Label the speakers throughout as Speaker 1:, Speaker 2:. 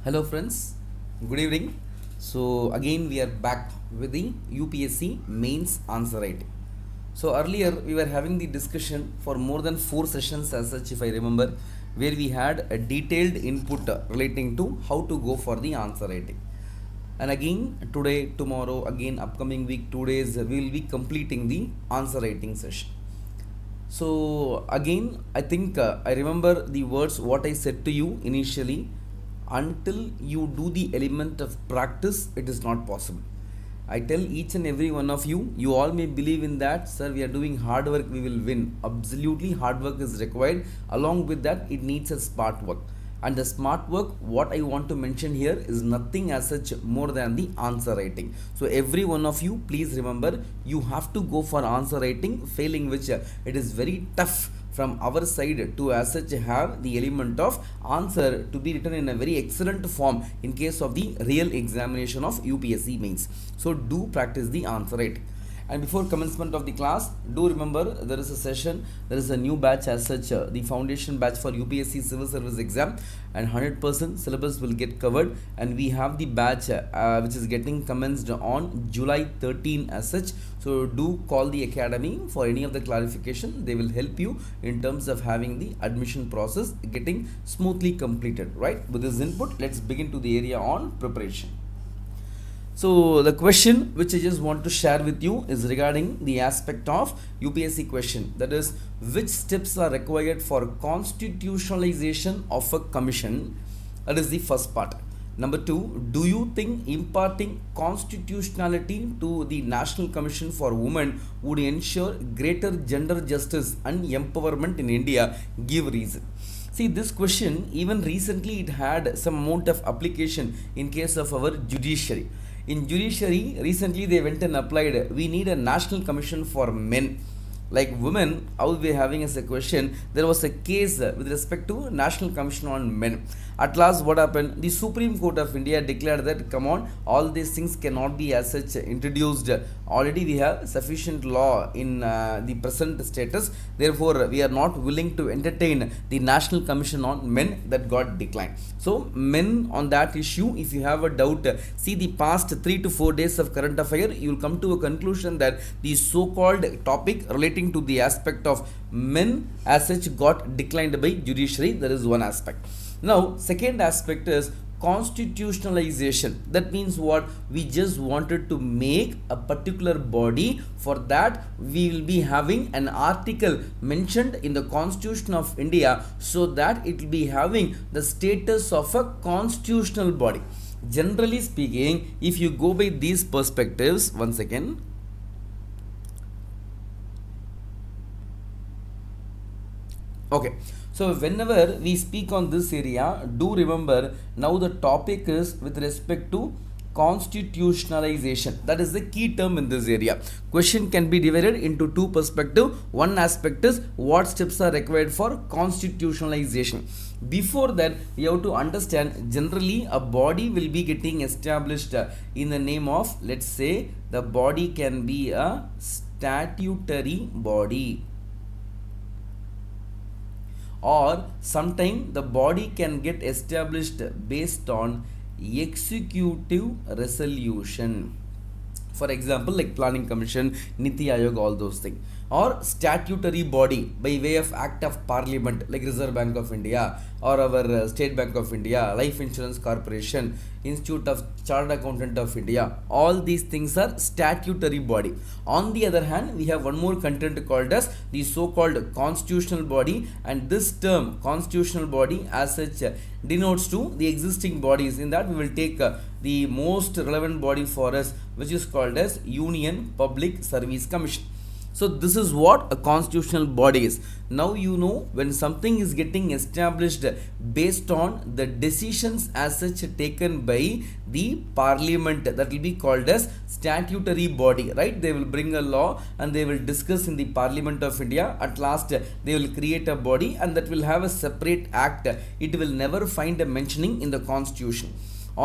Speaker 1: Hello friends, good evening. So again we are back with the UPSC mains answer writing. So earlier we were having the discussion for more than 4 sessions as such if I remember, where we had a detailed input relating to how to go for the answer writing. And again today, tomorrow, again upcoming week, 2 days we will be completing the answer writing session. So again, I think I remember the words what I said to you initially. Until you do the element of practice, it is not possible. I tell each and every one of you, you all may believe in that, sir. We are doing hard work, we will win. Absolutely, hard work is required. Along with that, it needs a smart work. And the smart work, what I want to mention here is nothing as such more than the answer writing. So every one of you, please remember, you have to go for answer writing, failing which it is very tough from our side to as such have the element of answer to be written in a very excellent form in case of the real examination of UPSC mains. So do practice the answer writing. And before commencement of the class, do remember there is a session, there is a new batch as such, the foundation batch for UPSC civil service exam, and 100% syllabus will get covered. And we have the batch which is getting commenced on July 13 as such. So do call the academy for any of the clarification. They will help you in terms of having the admission process getting smoothly completed. Right? With this input, let's begin to the area on preparation. So the question which I just want to share with you is regarding the aspect of UPSC question, that is, which steps are required for constitutionalization of a commission? That is the first part. Number two, do you think imparting constitutionality to the National Commission for Women would ensure greater gender justice and empowerment in India? Give reason. See, this question, even recently it had some amount of application in case of our judiciary. In judiciary, recently they went and applied, we need a national commission for men. Like women, how we having as a question, there was a case with respect to National Commission on Men. At last, what happened? The Supreme Court of India declared that, come on, all these things cannot be as such introduced. Already we have sufficient law in the present status. Therefore, we are not willing to entertain the National Commission on Men. That got declined. So, men on that issue, if you have a doubt, see the past 3 to 4 days of current affair, you will come to a conclusion that the so-called topic relating to the aspect of men as such got declined by judiciary. That is one aspect. Now, second aspect is constitutionalization. That means what? We just wanted to make a particular body. For that, we will be having an article mentioned in the Constitution of India, so that it will be having the status of a constitutional body. Generally speaking, if you go by these perspectives, one second. Okay, so whenever we speak on this area, do remember now the topic is with respect to constitutionalization. That is the key term in this area. Question can be divided into two perspectives. One aspect is what steps are required for constitutionalization. Before that, we have to understand generally a body will be getting established in the name of, let's say, the body can be a statutory body, or sometime the body can get established based on executive resolution. For example, like planning commission, Niti Aayog, all those things. Or statutory body by way of act of parliament, like Reserve Bank of India or our State Bank of India, Life Insurance Corporation, Institute of Chartered Accountant of India. All these things are statutory body. On the other hand, we have one more content called as the so-called constitutional body, and this term constitutional body as such denotes to the existing bodies. In that, we will take the most relevant body for us, which is called as Union Public Service Commission. So this is what a constitutional body is. Now you know when something is getting established based on the decisions as such taken by the parliament, that will be called as statutory body, right? They will bring a law and they will discuss in the Parliament of India. At last they will create a body and that will have a separate act. It will never find a mentioning in the constitution.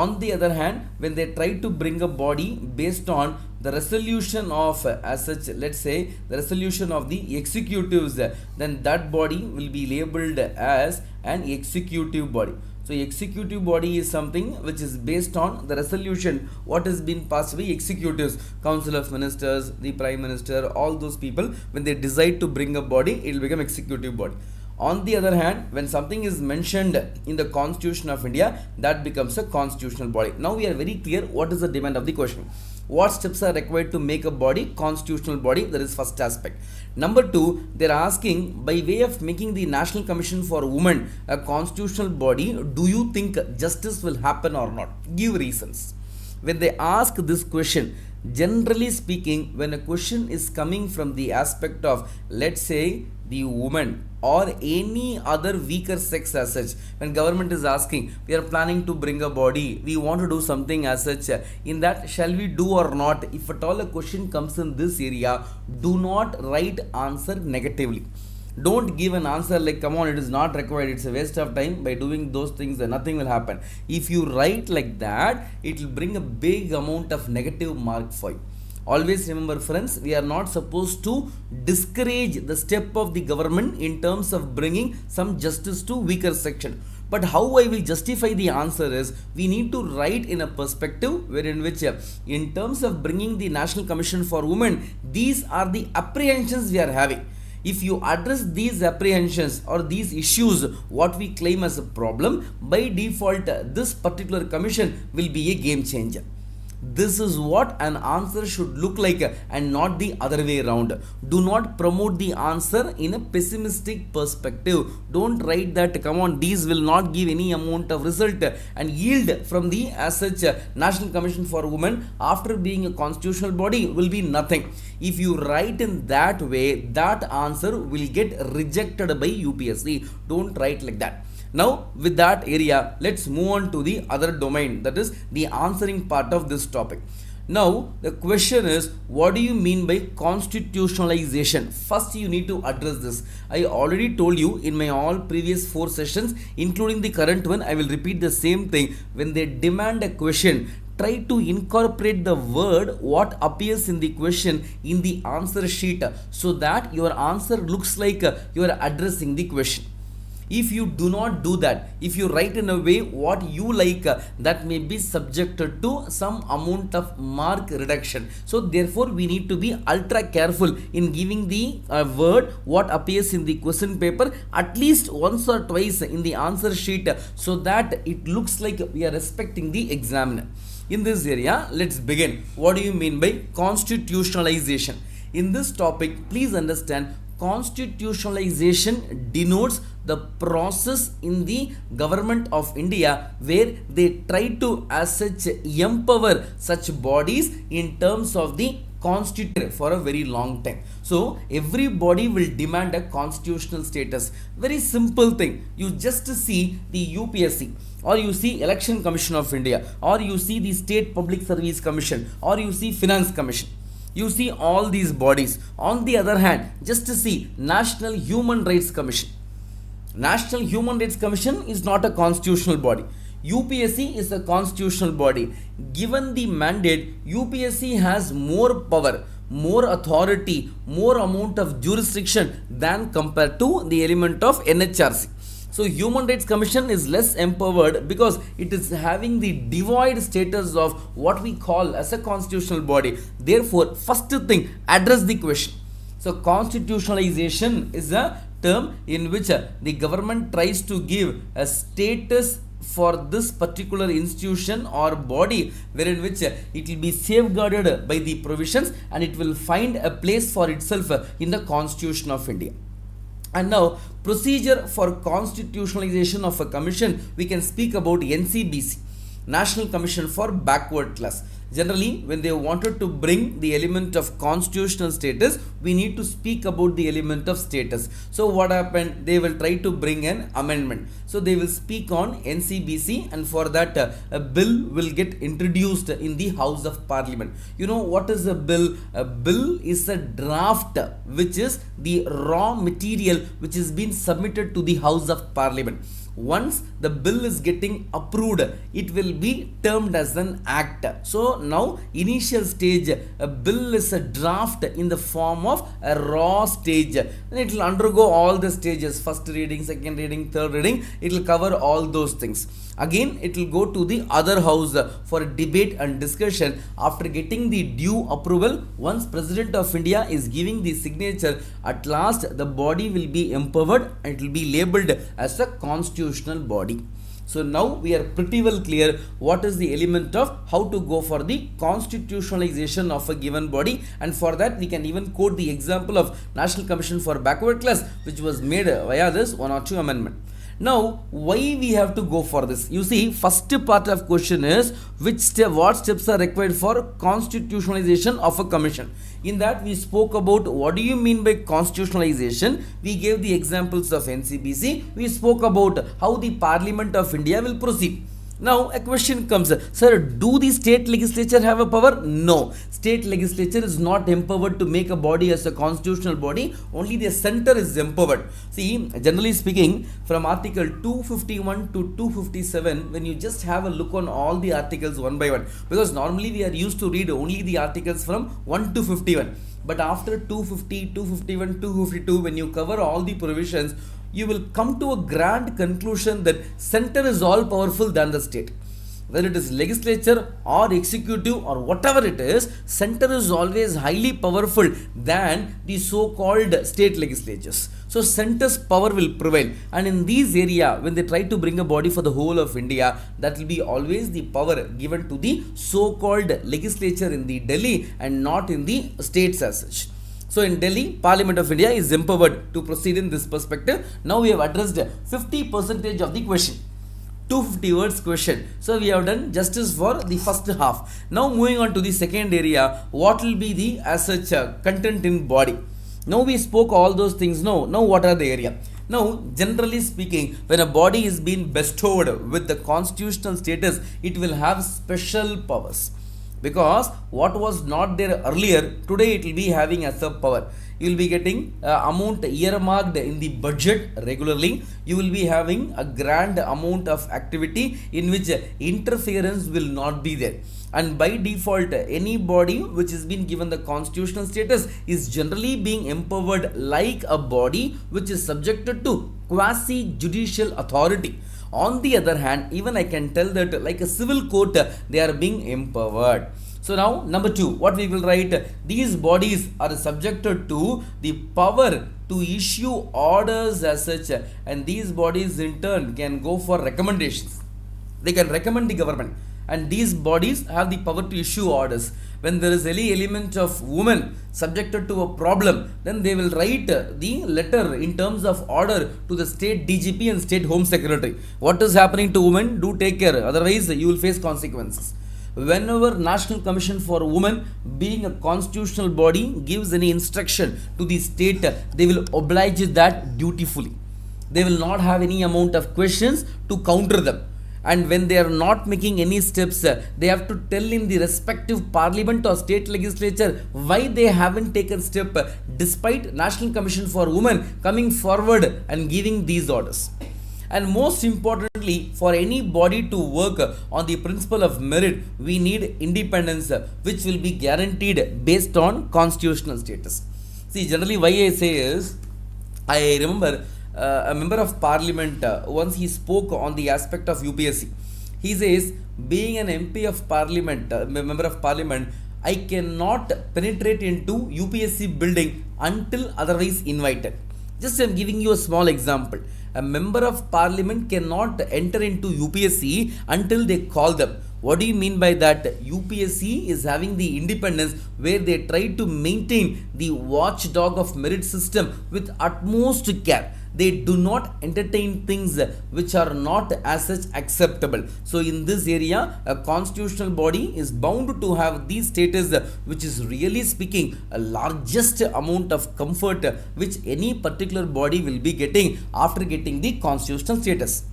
Speaker 1: On the other hand, when they try to bring a body based on the resolution of as such, let's say the resolution of the executives, then that body will be labeled as an executive body. So executive body is something which is based on the resolution what has been passed by executives, council of ministers, the prime minister, all those people. When they decide to bring a body, it will become executive body. On the other hand, when something is mentioned in the Constitution of India, that becomes a constitutional body. Now we are very clear what is the demand of the question. What steps are required to make a body constitutional body? That is first aspect. Number two, they are asking, by way of making the National Commission for Women a constitutional body, do you think justice will happen or not? Give reasons. When they ask this question, generally speaking, when a question is coming from the aspect of, let's say, the woman or any other weaker sex as such, when government is asking, we are planning to bring a body, we want to do something as such, in that shall we do or not? If at all a question comes in this area, do not write answer negatively. Don't give an answer like, come on, it is not required, it's a waste of time, by doing those things nothing will happen. If you write like that, it will bring a big amount of negative mark for you. Always remember friends, we are not supposed to discourage the step of the government in terms of bringing some justice to weaker section. But how I will justify the answer is, we need to write in a perspective wherein which in terms of bringing the National Commission for Women, these are the apprehensions we are having. If you address these apprehensions or these issues, what we claim as a problem, by default this particular commission will be a game changer. This is what an answer should look like and not the other way around. Do not promote the answer in a pessimistic perspective. Don't write that, come on, these will not give any amount of result and yield from the as such National Commission for Women after being a constitutional body will be nothing. If you write in that way, that answer will get rejected by UPSC. Don't write like that. Now with that area, let's move on to the other domain, that is the answering part of this topic. Now the question is, what do you mean by constitutionalization? First you need to address this. I already told you in my all previous 4 sessions, including the current one, I will repeat the same thing. When they demand a question, try to incorporate the word what appears in the question in the answer sheet, so that your answer looks like you are addressing the question. If you do not do that, if you write in a way what you like, that may be subjected to some amount of mark reduction. So therefore we need to be ultra careful in giving the word what appears in the question paper at least once or twice in the answer sheet, so that it looks like we are respecting the examiner. In this area, let's begin. What do you mean by constitutionalization? In this topic, please understand, constitutionalization denotes the process in the government of India where they try to as such empower such bodies in terms of the constitution for a very long time. So everybody will demand a constitutional status. Very simple thing. You just see the UPSC, or you see Election Commission of India, or you see the State Public Service Commission, or you see Finance Commission. You see all these bodies. On the other hand, just to see National Human Rights Commission. National Human Rights Commission is not a constitutional body. UPSC is a constitutional body. Given the mandate, UPSC has more power, more authority, more amount of jurisdiction than compared to the element of NHRC. So Human Rights Commission is less empowered because it is having the devoid status of what we call as a constitutional body. Therefore, first thing, address the question. So constitutionalization is a term in which the government tries to give a status for this particular institution or body, wherein which it will be safeguarded by the provisions and it will find a place for itself in the Constitution of India. And now, procedure for constitutionalization of a commission, we can speak about NCBC, National Commission for Backward Class. Generally, when they wanted to bring the element of constitutional status, we need to speak about the element of status. So what happened? They will try to bring an amendment. So they will speak on NCBC, and for that a bill will get introduced in the House of Parliament. You know what is a bill? A bill is a draft which is the raw material which is being submitted to the House of Parliament. Once the bill is getting approved, it will be termed as an act. So now initial stage, a bill is a draft in the form of a raw stage. Then it will undergo all the stages, first reading, second reading, third reading. It will cover all those things. Again, it will go to the other house for debate and discussion. After getting the due approval, once President of India is giving the signature, at last the body will be empowered and it will be labeled as a constitutional body. So now we are pretty well clear what is the element of how to go for the constitutionalization of a given body, and for that we can even quote the example of National Commission for Backward Class, which was made via this 1 or 2 amendment. Now, why we have to go for this? You see, first part of question is what steps are required for constitutionalization of a commission. In that we spoke about what do you mean by constitutionalization. We gave the examples of NCBC. We spoke about how the Parliament of India will proceed. Now a question comes, sir, do the state legislature have a power? No. State legislature is not empowered to make a body as a constitutional body. Only the center is empowered. See, generally speaking, from article 251 to 257, when you just have a look on all the articles one by one, because normally we are used to read only the articles from 1 to 51. But after 250, 251, 252, when you cover all the provisions, you will come to a grand conclusion that center is all powerful than the state. Whether it is legislature or executive or whatever it is, center is always highly powerful than the so-called state legislatures. So center's power will prevail, and in these area, when they try to bring a body for the whole of India, that will be always the power given to the so-called legislature in the Delhi and not in the states as such. So in Delhi, Parliament of India is empowered to proceed in this perspective. Now we have addressed 50% of the question. 250 words question. So we have done justice for the first half. Now moving on to the second area, what will be the as such content in body. Now we spoke all those things. Now what are the area? Now, generally speaking, when a body is being bestowed with the constitutional status, it will have special powers. Because what was not there earlier, today it will be having as a power. You will be getting amount earmarked in the budget regularly. You will be having a grand amount of activity in which interference will not be there. And by default, any body which has been given the constitutional status is generally being empowered like a body which is subjected to quasi-judicial authority. On the other hand, even I can tell that like a civil court, they are being empowered. So now number 2, what we will write, these bodies are subjected to the power to issue orders as such, and these bodies in turn can go for recommendations. They can recommend the government, and these bodies have the power to issue orders. When there is any element of women subjected to a problem, then they will write the letter in terms of order to the state DGP and state home secretary. What is happening to women? Do take care, otherwise you will face consequences. Whenever National Commission for Women, being a constitutional body, gives any instruction to the state, they will oblige that dutifully. They will not have any amount of questions to counter them. And when they are not making any steps, they have to tell in the respective parliament or state legislature why they haven't taken step despite National Commission for Women coming forward and giving these orders. And most importantly, for any body to work on the principle of merit, we need independence, which will be guaranteed based on constitutional status. See, generally why I say is, I remember a member of parliament, once he spoke on the aspect of UPSC. He says, being an MP of parliament, member of parliament, I cannot penetrate into UPSC building until otherwise invited. Just I am giving you a small example. A member of parliament cannot enter into UPSC until they call them. What do you mean by that? UPSC is having the independence where they try to maintain the watchdog of merit system with utmost care. They do not entertain things which are not as such acceptable. So in this area, a constitutional body is bound to have these status, which is really speaking a largest amount of comfort which any particular body will be getting after getting the constitutional status.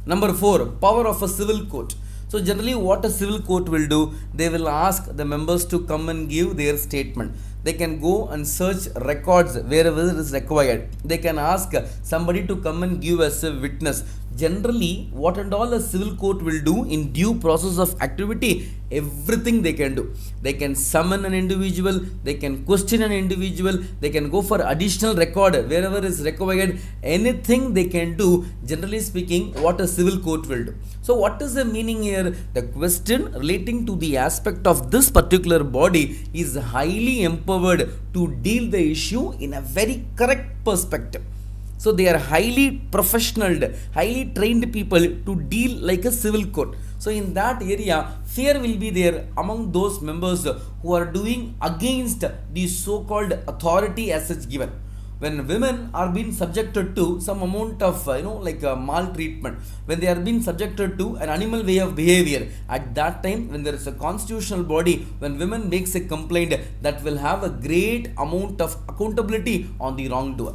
Speaker 1: Number 4, power of a civil court. So generally what a civil court will do, they will ask the members to come and give their statement. They can go and search records wherever it is required. They can ask somebody to come and give as a witness. Generally, what and all a civil court will do in due process of activity, everything they can do. They can summon an individual, they can question an individual, they can go for additional record wherever is required, anything they can do, generally speaking, what a civil court will do. So what is the meaning here? The question relating to the aspect of this particular body is highly empowered to deal the issue in a very correct perspective. So they are highly professional, highly trained people to deal like a civil court. So in that area, fear will be there among those members who are doing against the so-called authority as such given. When women are being subjected to some amount of maltreatment, when they are being subjected to an animal way of behavior, at that time when there is a constitutional body, when women makes a complaint, that will have a great amount of accountability on the wrongdoer.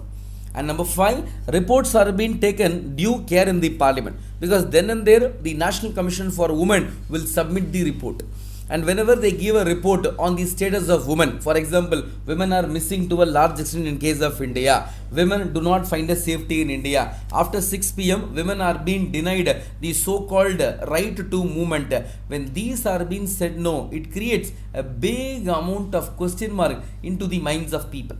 Speaker 1: And number 5, reports are being taken due care in the parliament, because then and there the National Commission for Women will submit the report. And whenever they give a report on the status of women, for example, women are missing to a large extent in case of India, women do not find a safety in India, after 6 p.m. women are being denied the so-called right to movement. When these are being said no, it creates a big amount of question mark into the minds of people.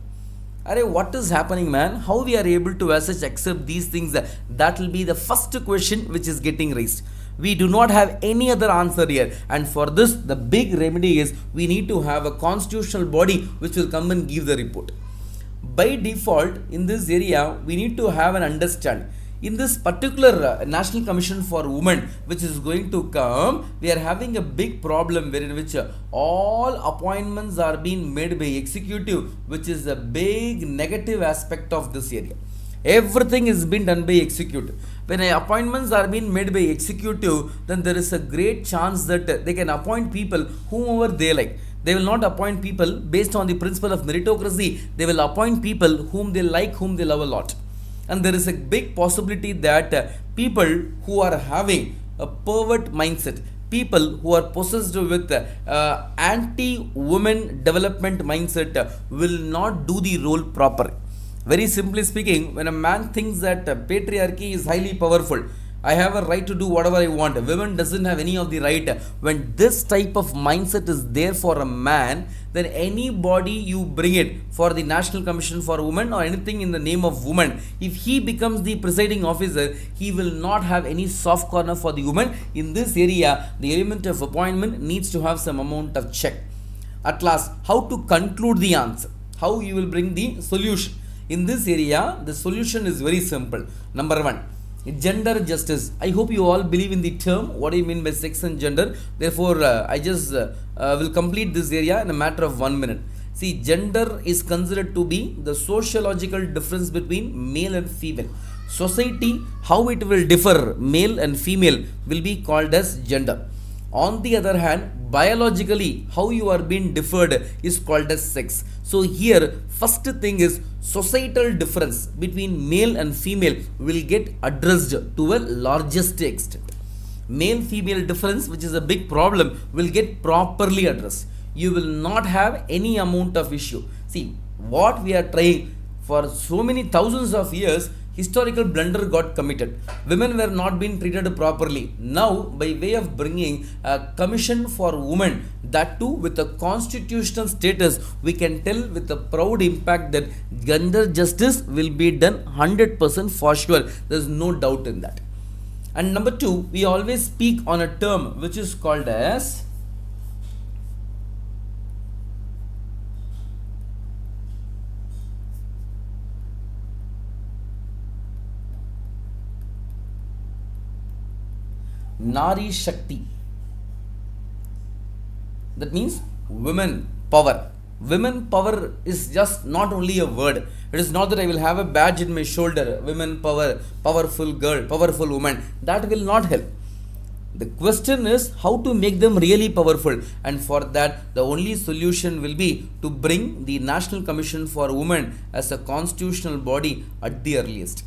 Speaker 1: What is happening, man? How we are able to as such accept these things? That will be the first question which is getting raised. We do not have any other answer here, and for this the big remedy is we need to have a constitutional body which will come and give the report. By default, in this area we need to have an understanding. In this particular National Commission for Women which is going to come, we are having a big problem wherein which all appointments are being made by executive, which is a big negative aspect of this area. Everything is being done by executive. When appointments are being made by executive, then there is a great chance that they can appoint people whomever they like. They will not appoint people based on the principle of meritocracy. They will appoint people whom they like, whom they love a lot. And there is a big possibility that people who are having a pervert mindset, people who are possessed with anti-women development mindset will not do the role proper. Very simply speaking, when a man thinks that patriarchy is highly powerful, I have a right to do whatever I want, women doesn't have any of the right. When this type of mindset is there for a man, then anybody you bring it for the National Commission for Women or anything in the name of women, if he becomes the presiding officer, he will not have any soft corner for the woman. In this area, the element of appointment needs to have some amount of check. At last, how to conclude the answer? How you will bring the solution? In this area, the solution is very simple. Number 1, gender justice. I hope you all believe in the term. What do you mean by sex and gender? Therefore, I just will complete this area in a matter of 1 minute. See, gender is considered to be the sociological difference between male and female. Society, how it will differ male and female will be called as gender. On the other hand, biologically, how you are being differed is called as sex. So here, first thing is societal difference between male and female will get addressed to a largest extent. Male-female difference, which is a big problem, will get properly addressed. You will not have any amount of issue. See, what we are trying for so many thousands of years, historical blunder got committed. Women were not being treated properly. Now, by way of bringing a commission for women, that too with a constitutional status, we can tell with a proud impact that gender justice will be done 100% for sure. There is no doubt in that. And number 2, we always speak on a term which is called as Nari Shakti. That means women power. Women power is just not only a word. It is not that I will have a badge in my shoulder. Women power, powerful girl, powerful woman. That will not help. The question is how to make them really powerful, and for that the only solution will be to bring the National Commission for Women as a constitutional body at the earliest.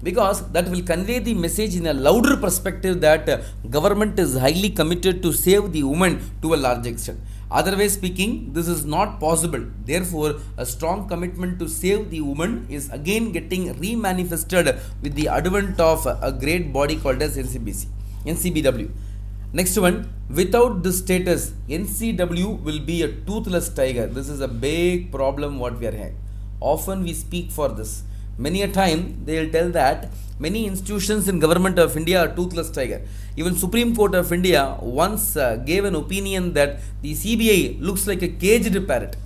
Speaker 1: because that will convey the message in a louder perspective that government is highly committed to save the woman to a large extent. Otherwise speaking, this is not possible. Therefore, a strong commitment to save the woman is again getting remanifested with the advent of a great body called as NCBW. Next one, without this status, NCW will be a toothless tiger. This is a big problem what we are having. Often we speak for this. Many a time they will tell that many institutions in government of India are toothless tiger. Even Supreme Court of India once gave an opinion that the CBI looks like a caged parrot.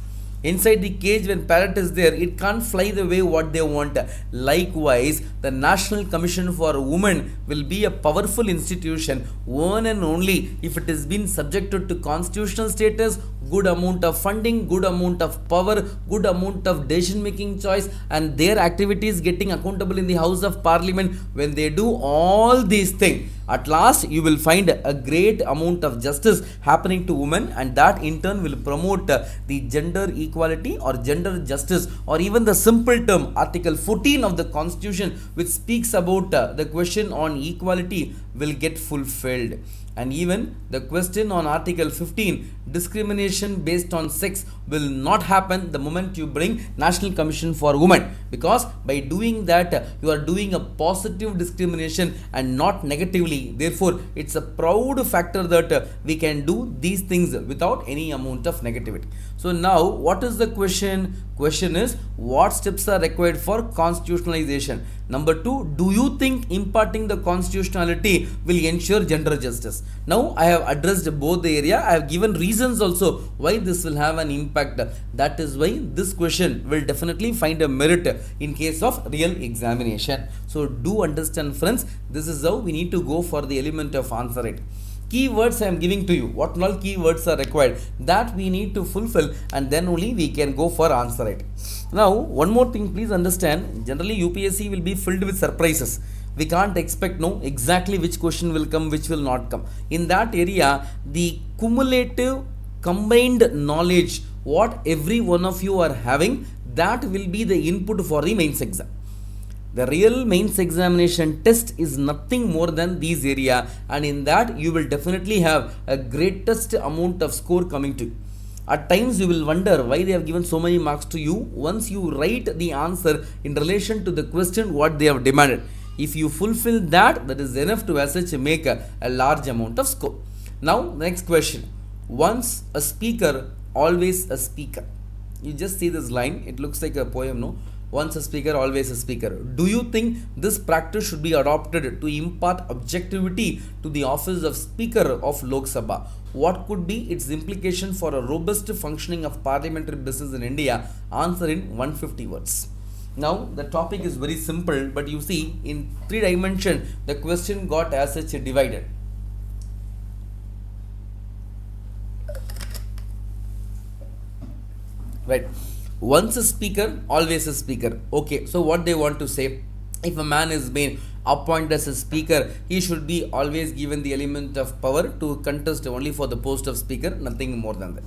Speaker 1: Inside the cage, when parrot is there, it can't fly the way what they want. Likewise, the National Commission for Women will be a powerful institution one and only if it has been subjected to constitutional status, good amount of funding, good amount of power, good amount of decision making choice, and their activities getting accountable in the House of Parliament. When they do all these things, at last you will find a great amount of justice happening to women, and that in turn will promote the gender equality or gender justice, or even the simple term Article 14 of the Constitution, which speaks about the question on equality, will get fulfilled. And even the question on Article 15, discrimination based on sex, will not happen the moment you bring National Commission for Women, because by doing that you are doing a positive discrimination and not negatively. Therefore, it's a proud factor that we can do these things without any amount of negativity. So now, what is the question? Question is, what steps are required for constitutionalization? Number 2, do you think imparting the constitutionality will ensure gender justice? Now, I have addressed both the area. I have given reasons also why this will have an impact. That is why this question will definitely find a merit in case of real examination. So, do understand, friends, this is how we need to go for the element of answer rate. Keywords I am giving to you, what all keywords are required, that we need to fulfill, and then only we can go for answer it. Now, one more thing, please understand, generally UPSC will be filled with surprises. We can't expect exactly which question will come, which will not come. In that area, the cumulative combined knowledge what every one of you are having, that will be the input for the mains exam. The real mains examination test is nothing more than these area, and in that you will definitely have a greatest amount of score coming to you. At times you will wonder why they have given so many marks to you. Once you write the answer in relation to the question what they have demanded, if you fulfill that, that is enough to as such make a large amount of score. Now, next question. Once a speaker, always a speaker. You just see this line, it looks like a poem, no? Once a speaker, always a speaker. Do you think this practice should be adopted to impart objectivity to the office of Speaker of Lok Sabha? What could be its implication for a robust functioning of parliamentary business in India? Answer in 150 words. Now, the topic is very simple, but you see, in 3 dimensions, the question got as such divided. Right. Once a speaker, always a speaker. Okay, so what they want to say, if a man is being appointed as a speaker, he should be always given the element of power to contest only for the post of speaker, nothing more than that.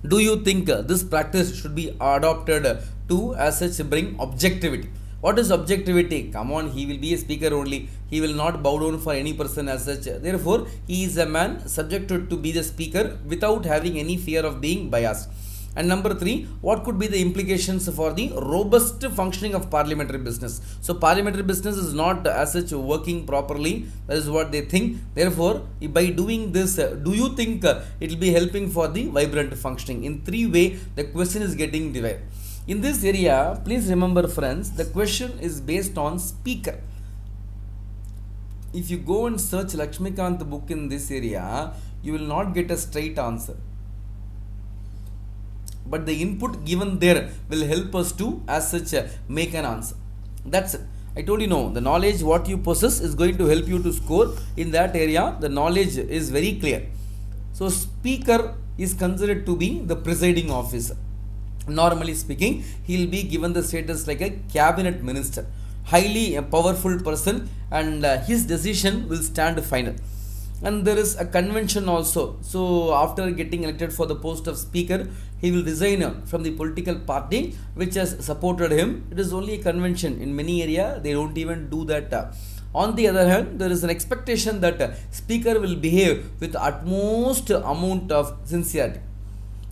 Speaker 1: Do you think this practice should be adopted to as such bring objectivity? What is objectivity? Come on, he will be a speaker only. He will not bow down for any person as such. Therefore, he is a man subjected to be the speaker without having any fear of being biased. And number 3, what could be the implications for the robust functioning of parliamentary business? So, parliamentary business is not as such working properly. That is what they think. Therefore, by doing this, do you think it will be helping for the vibrant functioning? In 3 ways, the question is getting divided. In this area, please remember, friends, the question is based on speaker. If you go and search Lakshmikant book in this area, you will not get a straight answer. But the input given there will help us to as such make an answer. That's it. I told you, no, the knowledge what you possess is going to help you to score in that area. The knowledge is very clear. So, speaker is considered to be the presiding officer. Normally speaking, he will be given the status like a cabinet minister, highly a powerful person, and his decision will stand final. and there is a convention also. So after getting elected for the post of speaker, he will resign from the political party which has supported him. It is only a convention. In many areas they don't even do that. On the other hand, there is an expectation that speaker will behave with utmost amount of sincerity.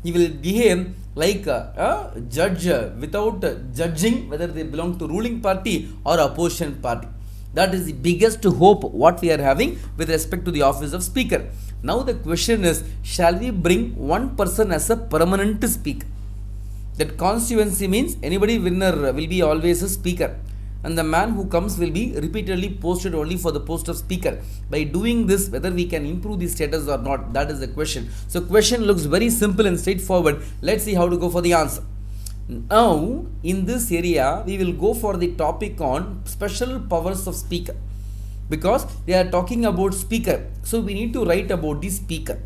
Speaker 1: He will behave like a judge without judging whether they belong to ruling party or opposition party. That is the biggest hope what we are having with respect to the office of speaker. Now the question is, shall we bring one person as a permanent speaker? That constituency means anybody winner will be always a speaker, and the man who comes will be repeatedly posted only for the post of speaker. By doing this, whether we can improve the status or not, that is the question. So question looks very simple and straightforward. Let's see how to go for the answer. Now in this area we will go for the topic on special powers of speaker, because they are talking about speaker, so we need to write about the speaker.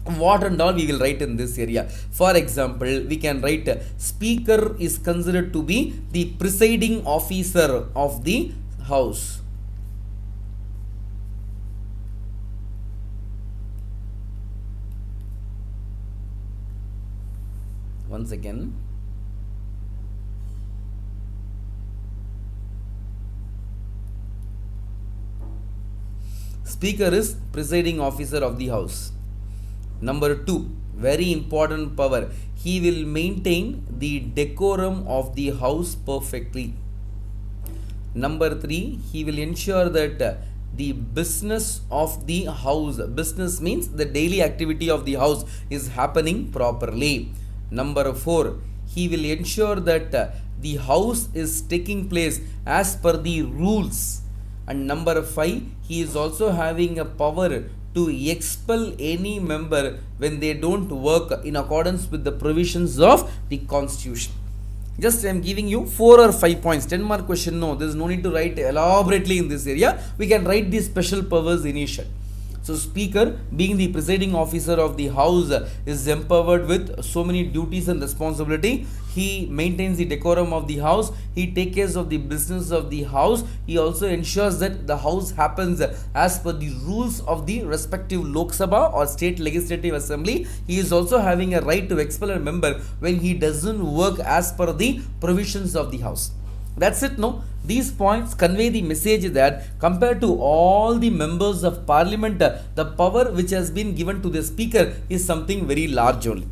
Speaker 1: What and all we will write in this area. For example, we can write speaker is considered to be the presiding officer of the house. Once again, speaker is presiding officer of the house. Number 2, very important power, he will maintain the decorum of the house perfectly. Number 3, he will ensure that the business of the house, business means the daily activity of the house, is happening properly. Number 4, he will ensure that the house is taking place as per the rules. And number 5, he is also having a power to expel any member when they don't work in accordance with the provisions of the Constitution. Just I am giving you 4 or 5 points. 10 mark question, no, there is no need to write elaborately in this area. We can write these special powers initial. So speaker, being the presiding officer of the house, is empowered with so many duties and responsibility. He maintains the decorum of the house. He takes care of the business of the house. He also ensures that the house happens as per the rules of the respective Lok Sabha or state legislative assembly. He is also having a right to expel a member when he doesn't work as per the provisions of the house. That's it, no? These points convey the message that compared to all the members of parliament, the power which has been given to the speaker is something very large only.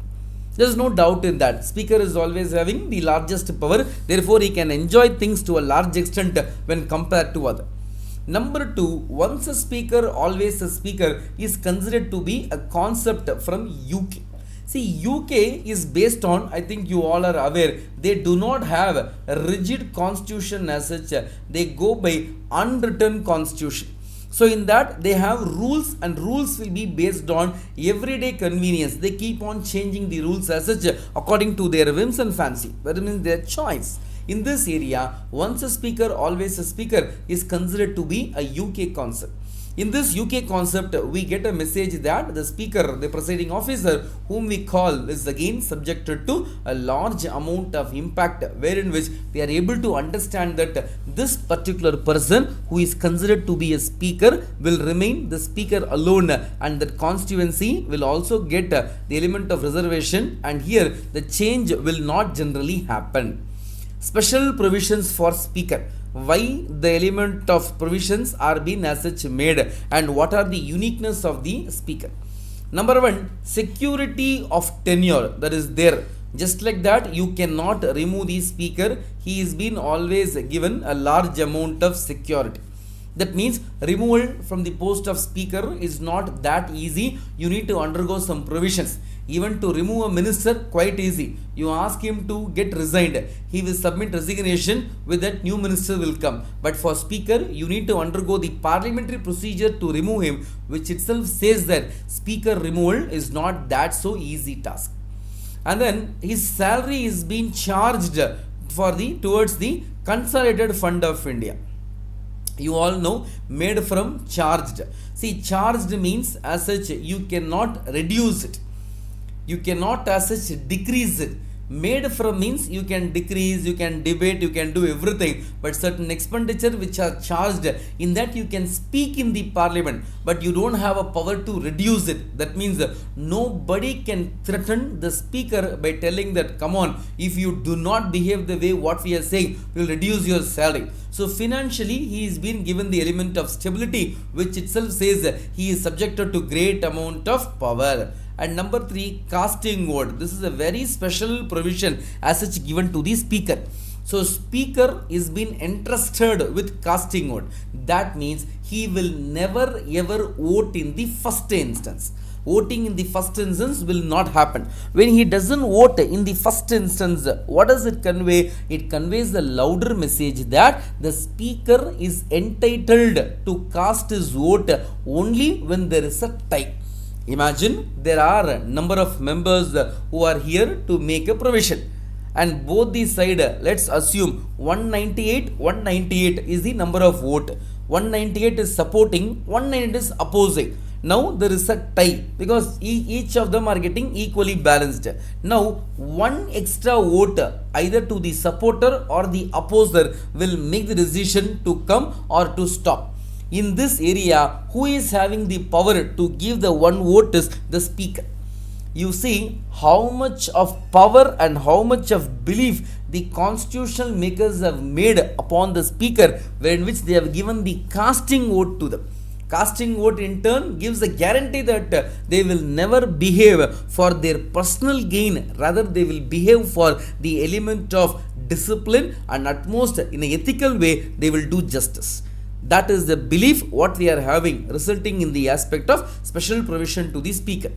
Speaker 1: There is no doubt in that. Speaker is always having the largest power. Therefore, he can enjoy things to a large extent when compared to other. Number 2, once a speaker, always a speaker is considered to be a concept from UK. See, UK is based on, I think you all are aware, they do not have a rigid constitution as such. They go by unwritten constitution. So in that they have rules, and rules will be based on everyday convenience. They keep on changing the rules as such according to their whims and fancy. That means their choice. In this area, once a speaker, always a speaker is considered to be a UK concept. In this UK concept, we get a message that the speaker, the presiding officer, whom we call, is again subjected to a large amount of impact, wherein which we are able to understand that this particular person who is considered to be a speaker will remain the speaker alone, and that constituency will also get the element of reservation, and here the change will not generally happen. Special provisions for speaker. Why the element of provisions are being as such made, and what are the uniqueness of the speaker? Number 1, security of tenure, that is there. Just like that, you cannot remove the speaker. He is been always given a large amount of security. That means removal from the post of speaker is not that easy. You need to undergo some provisions. Even to remove a minister, quite easy. You ask him to get resigned, he will submit resignation, with that new minister will come. But for speaker, you need to undergo the parliamentary procedure to remove him, which itself says that speaker removal is not that so easy task. And then his salary is being charged for the towards the consolidated fund of India. You all know, made from charged. See, charged means as such you cannot reduce it. You cannot as such decrease it. Made from means you can decrease, you can debate, you can do everything, but certain expenditure which are charged, in that you can speak in the parliament, but you don't have a power to reduce it. That means nobody can threaten the speaker by telling that, come on, if you do not behave the way what we are saying, we will reduce your salary. So financially he is being given the element of stability, which itself says he is subjected to great amount of power. And number 3, casting vote. This is a very special provision as such given to the speaker. So speaker is being entrusted with casting vote. That means he will never ever vote in the first instance. Voting in the first instance will not happen. When he doesn't vote in the first instance, what does it convey? It conveys the louder message that the speaker is entitled to cast his vote only when there is a tie. Imagine there are a number of members who are here to make a provision, and both the side, let's assume 198 is the number of vote. 198 is supporting, 198 is opposing. Now there is a tie because each of them are getting equally balanced. Now one extra vote either to the supporter or the opposer will make the decision to come or to stop. In this area, who is having the power to give the one vote is the speaker. You see how much of power and how much of belief the constitutional makers have made upon the speaker, in which they have given the casting vote to them. Casting vote in turn gives a guarantee that they will never behave for their personal gain, rather they will behave for the element of discipline, and at most in an ethical way they will do justice. That is the belief what we are having, resulting in the aspect of special provision to the speaker.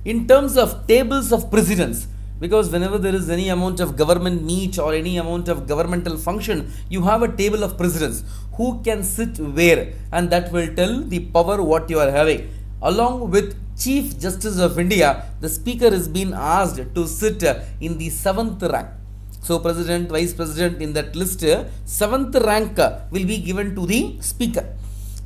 Speaker 1: In terms of tables of precedence, because whenever there is any amount of government meet or any amount of governmental function, you have a table of precedence, who can sit where, and that will tell the power what you are having. Along with Chief Justice of India, the speaker is being asked to sit in the 7th rank. So President, Vice President, in that list, 7th rank will be given to the speaker.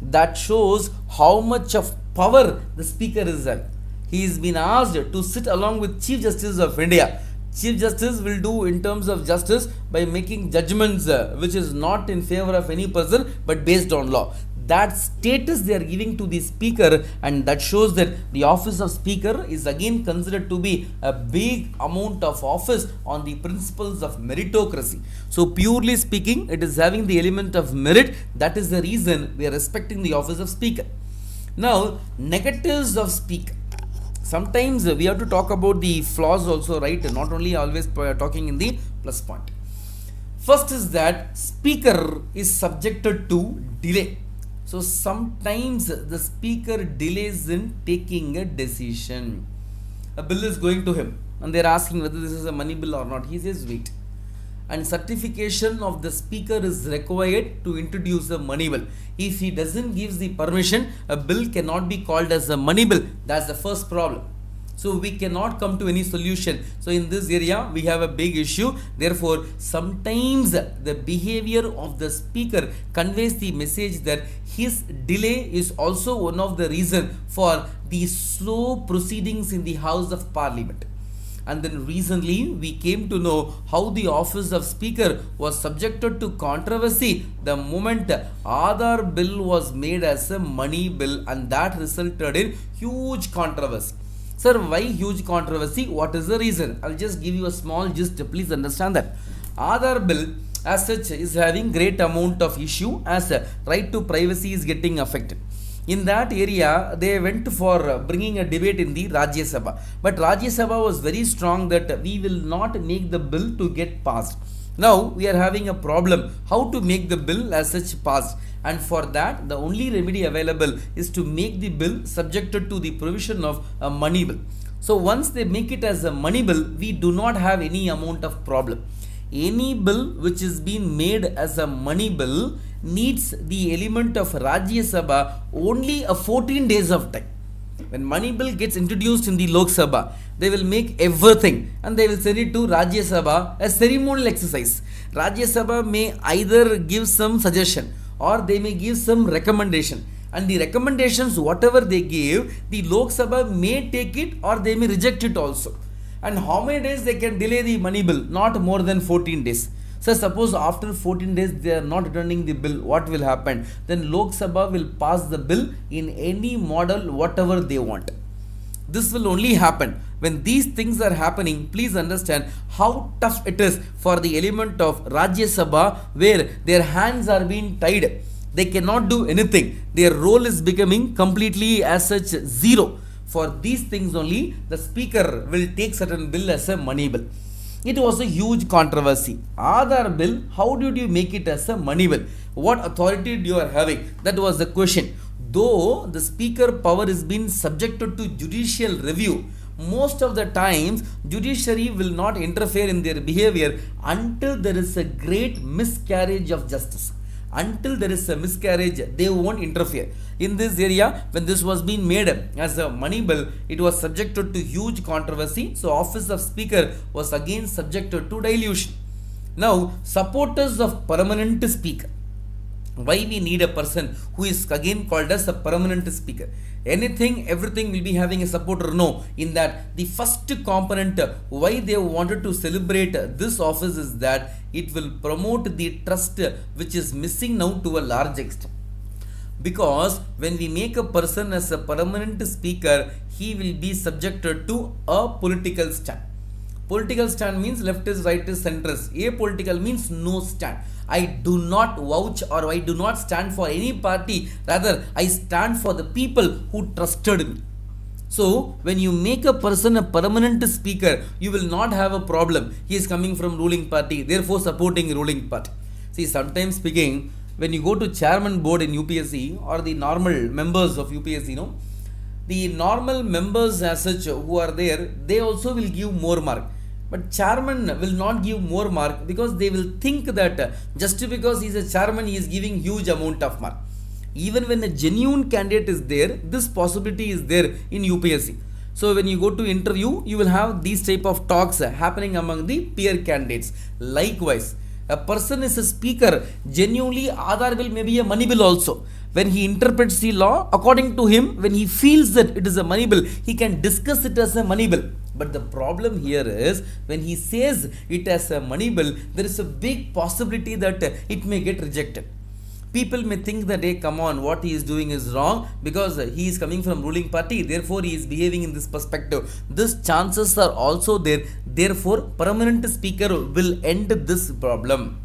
Speaker 1: That shows how much of power the speaker is having. He is being asked to sit along with Chief Justice of India. Chief Justice will do in terms of justice by making judgments which is not in favor of any person but based on law. That status they are giving to the speaker, and that shows that the office of speaker is again considered to be a big amount of office on the principles of meritocracy. So purely speaking, it is having the element of merit. That is the reason we are respecting the office of speaker. Now, negatives of speaker. Sometimes we have to talk about the flaws also, right? Not only always talking in the plus point. First is that speaker is subjected to delay. So sometimes the speaker delays in taking a decision. A bill is going to him and they are asking whether this is a money bill or not. He says wait. And certification of the speaker is required to introduce a money bill. If he doesn't give the permission, a bill cannot be called as a money bill. That's the first problem. So we cannot come to any solution. So in this area, we have a big issue. Therefore, sometimes the behavior of the speaker conveys the message that his delay is also one of the reasons for the slow proceedings in the House of Parliament. And then recently we came to know how the office of speaker was subjected to controversy the moment Aadhaar bill was made as a money bill, and that resulted in huge controversy. Sir, why huge controversy? What is the reason? I'll just give you a small gist, please understand that. Aadhaar bill as such is having great amount of issue as right to privacy is getting affected. In that area, they went for bringing a debate in the Rajya Sabha. But Rajya Sabha was very strong that we will not make the bill to get passed. Now, we are having a problem how to make the bill as such passed. And for that, the only remedy available is to make the bill subjected to the provision of a money bill. So, once they make it as a money bill, we do not have any amount of problem. Any bill which is being made as a money bill needs the element of Rajya Sabha only a 14 days of time. When money bill gets introduced in the Lok Sabha, they will make everything and they will send it to Rajya Sabha as ceremonial exercise. Rajya Sabha may either give some suggestion or they may give some recommendation. And the recommendations, whatever they give, the Lok Sabha may take it or they may reject it also. And how many days they can delay the money bill? Not more than 14 days. So suppose after 14 days they are not returning the bill, what will happen? Then Lok Sabha will pass the bill in any model whatever they want. This will only happen when these things are happening. Please understand how tough it is for the element of Rajya Sabha, where their hands are being tied. They cannot do anything. Their role is becoming completely as such zero. For these things only, the speaker will take certain bill as a money bill. It was a huge controversy. Aadhaar bill, how did you make it as a money bill? What authority do you are having? That was the question. Though the speaker power is being subjected to judicial review, most of the times judiciary will not interfere in their behavior until there is a great miscarriage of justice. Until there is a miscarriage, they won't interfere. In this area, when this was being made as a money bill, it was subjected to huge controversy. So office of speaker was again subjected to dilution. Now, supporters of permanent speaker. Why we need a person who is again called as a permanent speaker? Anything, everything will be having a supporter? No. In that, the first component why they wanted to celebrate this office is that it will promote the trust which is missing now to a large extent. Because when we make a person as a permanent speaker, he will be subjected to a political stand. Political stand means left is, right is, center is. Apolitical means no stand. I do not vouch or I do not stand for any party. Rather, I stand for the people who trusted me. So, when you make a person a permanent speaker, you will not have a problem. He is coming from ruling party, therefore supporting ruling party. See, sometimes speaking, when you go to chairman board in UPSC or the normal members of UPSC, the normal members as such who are there, they also will give more mark. But chairman will not give more mark because they will think that just because he is a chairman, he is giving huge amount of mark. Even when a genuine candidate is there, this possibility is there in UPSC. So when you go to interview, you will have these type of talks happening among the peer candidates. Likewise, a person is a speaker, genuinely Aadhaar bill may be a money bill also. When he interprets the law, according to him, when he feels that it is a money bill, he can discuss it as a money bill. But the problem here is, when he says it as a money bill, there is a big possibility that it may get rejected. People may think that, hey, come on, what he is doing is wrong because he is coming from ruling party, therefore he is behaving in this perspective. These chances are also there. Therefore, permanent speaker will end this problem.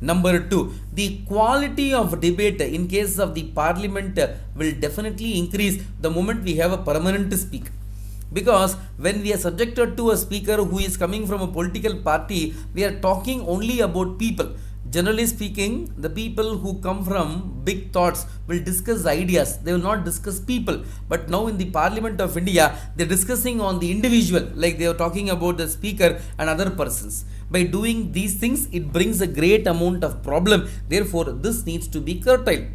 Speaker 1: Number 2, the quality of debate in case of the parliament will definitely increase the moment we have a permanent speaker. Because when we are subjected to a speaker who is coming from a political party, we are talking only about people. Generally speaking, the people who come from big thoughts will discuss ideas. They will not discuss people. But now in the Parliament of India, they are discussing on the individual. Like they are talking about the speaker and other persons. By doing these things, it brings a great amount of problem. Therefore, this needs to be curtailed.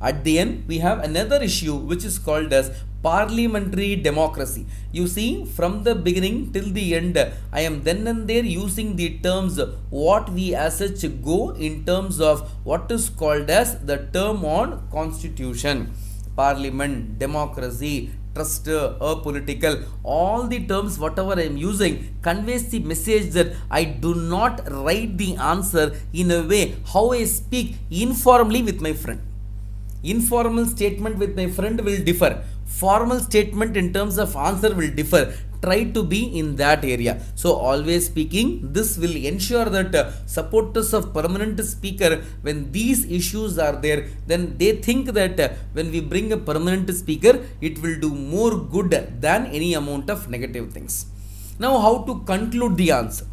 Speaker 1: At the end, we have another issue which is called as parliamentary democracy. You see, from the beginning till the end, I am then and there using the terms what we as such go in terms of what is called as the term on constitution, parliament, democracy, trust, apolitical, all the terms whatever I am using conveys the message that I do not write the answer in a way how I speak informally with my friend. Informal statement with my friend will differ. Formal statement in terms of answer will differ. Try to be in that area. So always speaking, this will ensure that supporters of permanent speaker, when these issues are there, then they think that when we bring a permanent speaker, it will do more good than any amount of negative things. Now how to conclude the answer?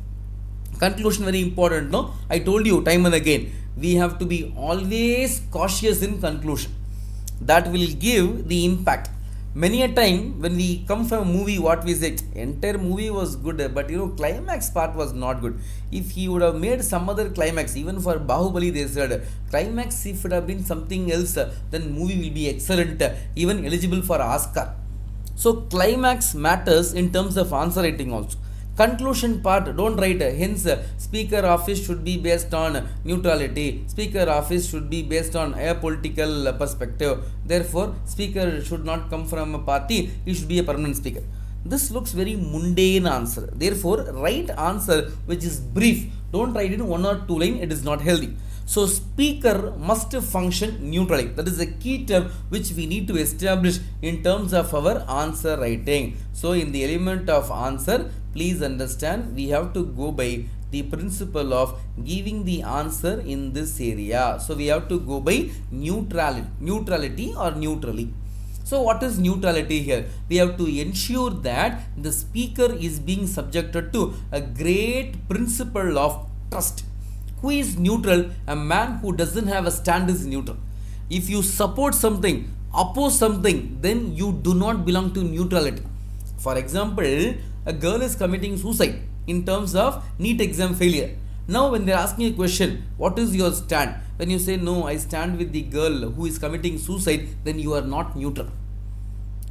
Speaker 1: Conclusion very important, no? I told you time and again, we have to be always cautious in conclusion. That will give the impact. Many a time when we come from a movie, what we say, entire movie was good, but climax part was not good. If he would have made some other climax, even for Bahubali they said, climax if it would have been something else, then movie will be excellent, even eligible for Oscar. So climax matters in terms of answer writing also. Conclusion part, don't write. Hence, speaker office should be based on neutrality. Speaker office should be based on a political perspective. Therefore, speaker should not come from a party. He should be a permanent speaker. This looks very mundane answer. Therefore, write answer which is brief. Don't write in 1 or 2 lines. It is not healthy. So, speaker must function neutrally. That is a key term which we need to establish in terms of our answer writing. So, in the element of answer, please understand we have to go by the principle of giving the answer in this area. So, we have to go by neutrality or neutrally. So, what is neutrality here? We have to ensure that the speaker is being subjected to a great principle of trust. Who is neutral? A man who doesn't have a stand is neutral. If you support something, oppose something, then you do not belong to neutrality. For example, a girl is committing suicide in terms of NEET exam failure. Now, when they are asking a question, what is your stand? When you say, no, I stand with the girl who is committing suicide, then you are not neutral.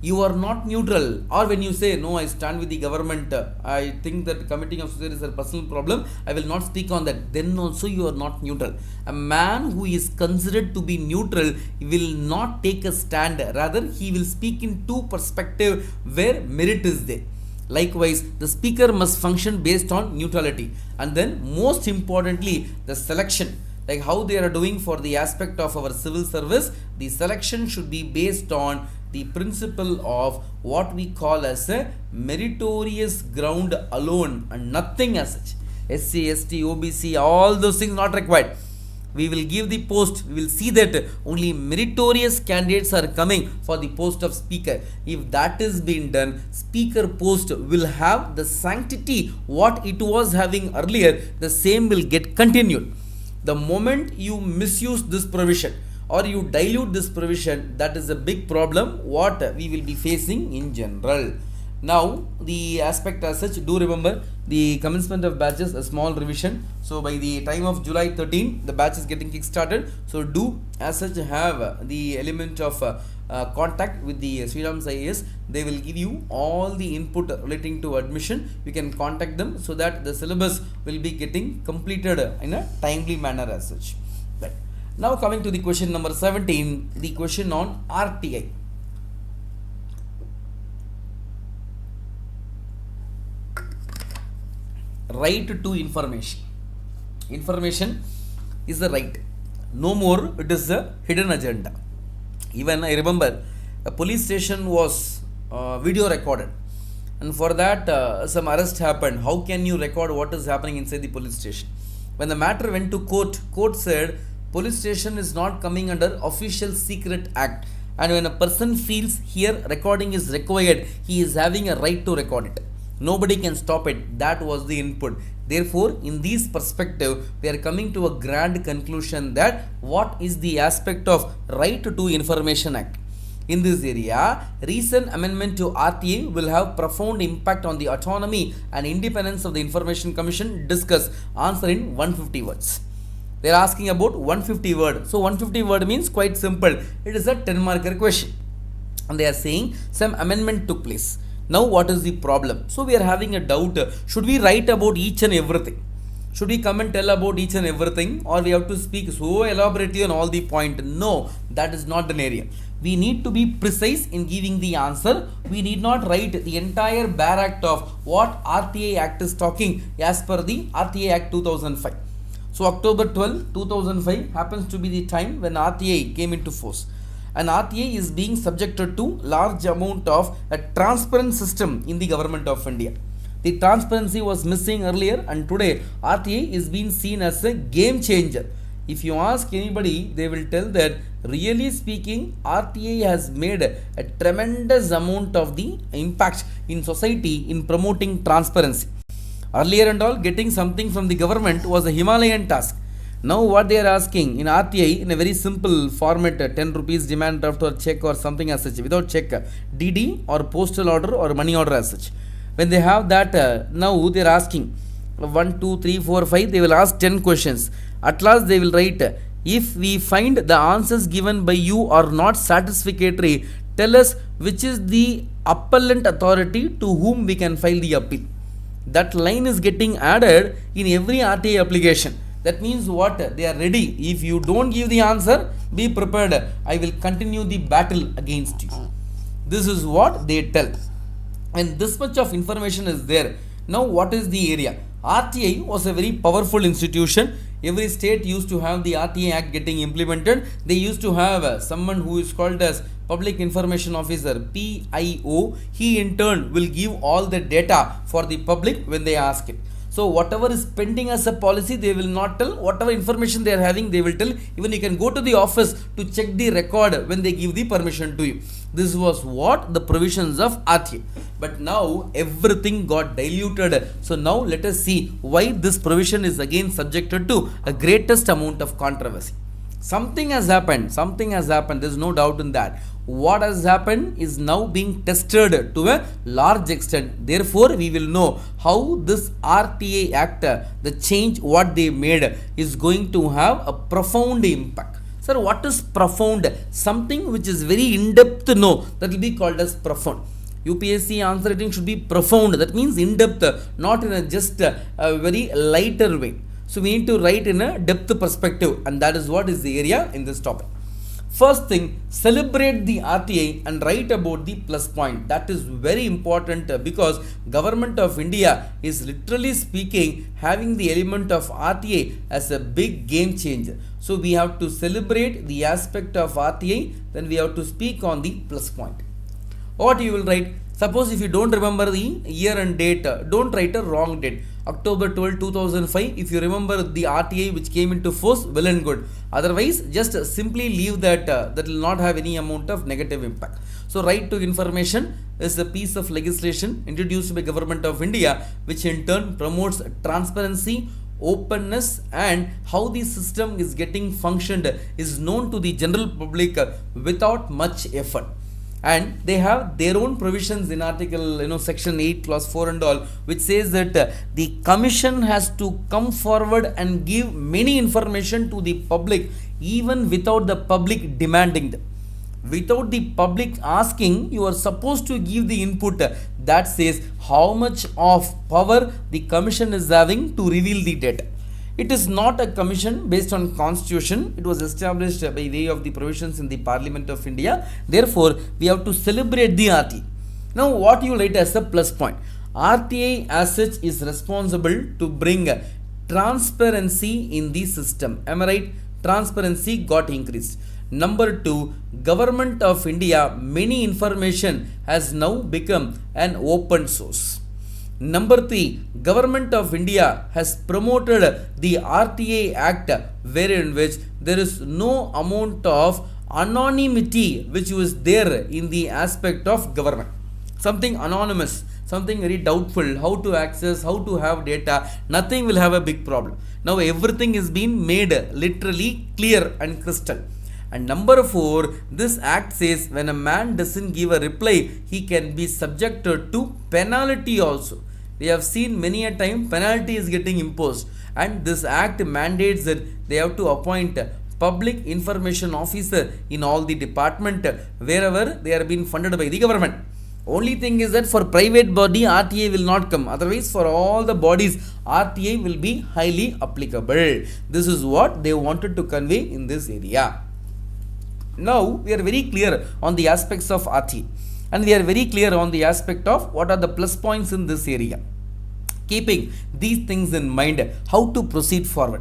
Speaker 1: You are not neutral. Or when you say, no, I stand with the government, I think that committing of suicide is a personal problem, I will not speak on that, then also you are not neutral. A man who is considered to be neutral will not take a stand, rather he will speak in two perspectives where merit is there. Likewise, the speaker must function based on neutrality. And then most importantly, the selection, like how they are doing for the aspect of our civil service, the selection should be based on the principle of what we call as a meritorious ground alone and nothing as such. SC, ST, OBC, all those things not required. We will give the post, we will see that only meritorious candidates are coming for the post of speaker. If that is being done, speaker post will have the sanctity what it was having earlier, the same will get continued. The moment you misuse this provision or you dilute this provision, that is a big problem what we will be facing in general. Now, the aspect as such, do remember the commencement of batches, a small revision. So, by the time of July 13, the batch is getting kick-started. So, do as such have the element of contact with the Sriram's IAS. They will give you all the input relating to admission. You can contact them so that the syllabus will be getting completed in a timely manner as such. Right. Now, coming to the question number 17, the question on RTI. Right to information. Information is the right. No more it is a hidden agenda. Even I remember a police station was video recorded, and for that some arrest happened. How can you record what is happening inside the police station? When the matter went to court, court said police station is not coming under Official Secret Act, and when a person feels here recording is required, he is having a right to record it. Nobody can stop it. That was the input. Therefore, in this perspective, we are coming to a grand conclusion that what is the aspect of Right to Information Act. In this area, recent amendment to RTA will have profound impact on the autonomy and independence of the Information Commission. Discuss. Answer in 150 words. They are asking about 150 words. So, 150 word means quite simple. It is a 10-marker question. And they are saying some amendment took place. Now, what is the problem? So, we are having a doubt. Should we write about each and everything? Should we come and tell about each and everything? Or we have to speak so elaborately on all the point? No, that is not an area. We need to be precise in giving the answer. We need not write the entire bare act of what RTA Act is talking as per the RTA Act 2005. So, October 12, 2005 happens to be the time when RTA came into force. And RTA is being subjected to large amount of a transparent system in the government of India. The transparency was missing earlier, and today RTA is being seen as a game changer. If you ask anybody, they will tell that really speaking, RTA has made a tremendous amount of the impact in society in promoting transparency. Earlier and all, getting something from the government was a Himalayan task. Now what they are asking in RTI in a very simple format, 10 rupees demand draft or check or something as such, without check, DD or postal order or money order as such. When they have that, now they are asking 1, 2, 3, 4, 5, they will ask 10 questions. At last they will write, if we find the answers given by you are not satisfactory, tell us which is the appellant authority to whom we can file the appeal. That line is getting added in every RTA application. That means what? They are ready. If you don't give the answer, be prepared. I will continue the battle against you. This is what they tell. and this much of information is there. Now what is the area? RTI was a very powerful institution. Every state used to have the RTI Act getting implemented. They used to have someone who is called as Public Information Officer, PIO. He in turn will give all the data for the public when they ask it. So whatever is pending as a policy, they will not tell. Whatever information they are having, they will tell. Even you can go to the office to check the record when they give the permission to you. This was what the provisions of RTI. But now everything got diluted. So now let us see why this provision is again subjected to a greatest amount of controversy. Something has happened. There's no doubt in that. What has happened is now being tested to a large extent. Therefore, we will know how this RTA Act, the change what they made, is going to have a profound impact. Sir, what is profound? Something which is very in-depth, no, that will be called as profound. UPSC answer writing should be profound. That means in-depth, not in a just a very lighter way. So we need to write in a depth perspective, and that is what is the area in this topic. First thing, celebrate the RTI and write about the plus point. That is very important because Government of India is literally speaking having the element of RTI as a big game changer. So we have to celebrate the aspect of RTI, then we have to speak on the plus point. What you will write? Suppose if you don't remember the year and date, don't write a wrong date. October 12, 2005. If you remember the RTA which came into force, well and good. Otherwise, just simply leave that. That will not have any amount of negative impact. So, right to information is a piece of legislation introduced by Government of India, which in turn promotes transparency, openness, and how the system is getting functioned is known to the general public without much effort. And they have their own provisions in article section 8 clause 4 and all, which says that the commission has to come forward and give many information to the public even without the public demanding them. Without the public asking, you are supposed to give the input that says how much of power the commission is having to reveal the data. It is not a commission based on constitution. It was established by way of the provisions in the Parliament of India. Therefore, we have to celebrate the RTI. Now, what you write as a plus point? RTI as such is responsible to bring transparency in the system. Am I right? Transparency got increased. Number 2, Government of India, many information has now become an open source. Number 3, Government of India has promoted the RTA Act, wherein which there is no amount of anonymity which was there in the aspect of government. Something anonymous, something very doubtful, how to access, how to have data, nothing will have a big problem. Now everything is being made literally clear and crystal. And number 4, this act says when a man doesn't give a reply, he can be subjected to penalty also. We have seen many a time penalty is getting imposed, and this act mandates that they have to appoint public information officer in all the department wherever they are being funded by the government. Only thing is that for private body RTA will not come. Otherwise, for all the bodies RTA will be highly applicable. This is what they wanted to convey in this area. Now we are very clear on the aspects of RTA. And we are very clear on the aspect of what are the plus points in this area. Keeping these things in mind, how to proceed forward,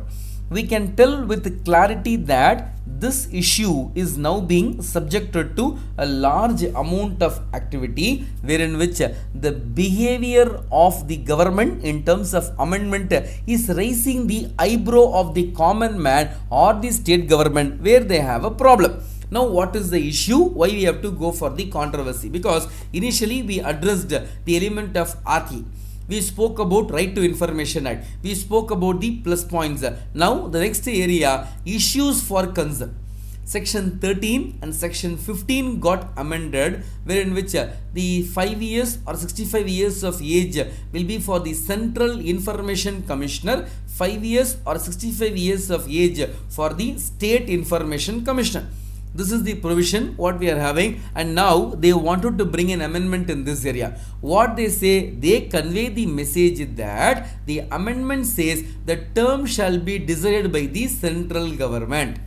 Speaker 1: we can tell with clarity that this issue is now being subjected to a large amount of activity, wherein which the behavior of the government in terms of amendment is raising the eyebrow of the common man or the state government where they have a problem. Now, what is the issue? Why we have to go for the controversy? Because initially we addressed the element of RT. We spoke about Right to Information Act. We spoke about the plus points. Now, the next area, issues for concern. Section 13 and Section 15 got amended, wherein which the 5 years or 65 years of age will be for the Central Information Commissioner, 5 years or 65 years of age for the State Information Commissioner. This is the provision what we are having, and now they wanted to bring an amendment in this area. What they say, they convey the message that the amendment says the term shall be decided by the central government.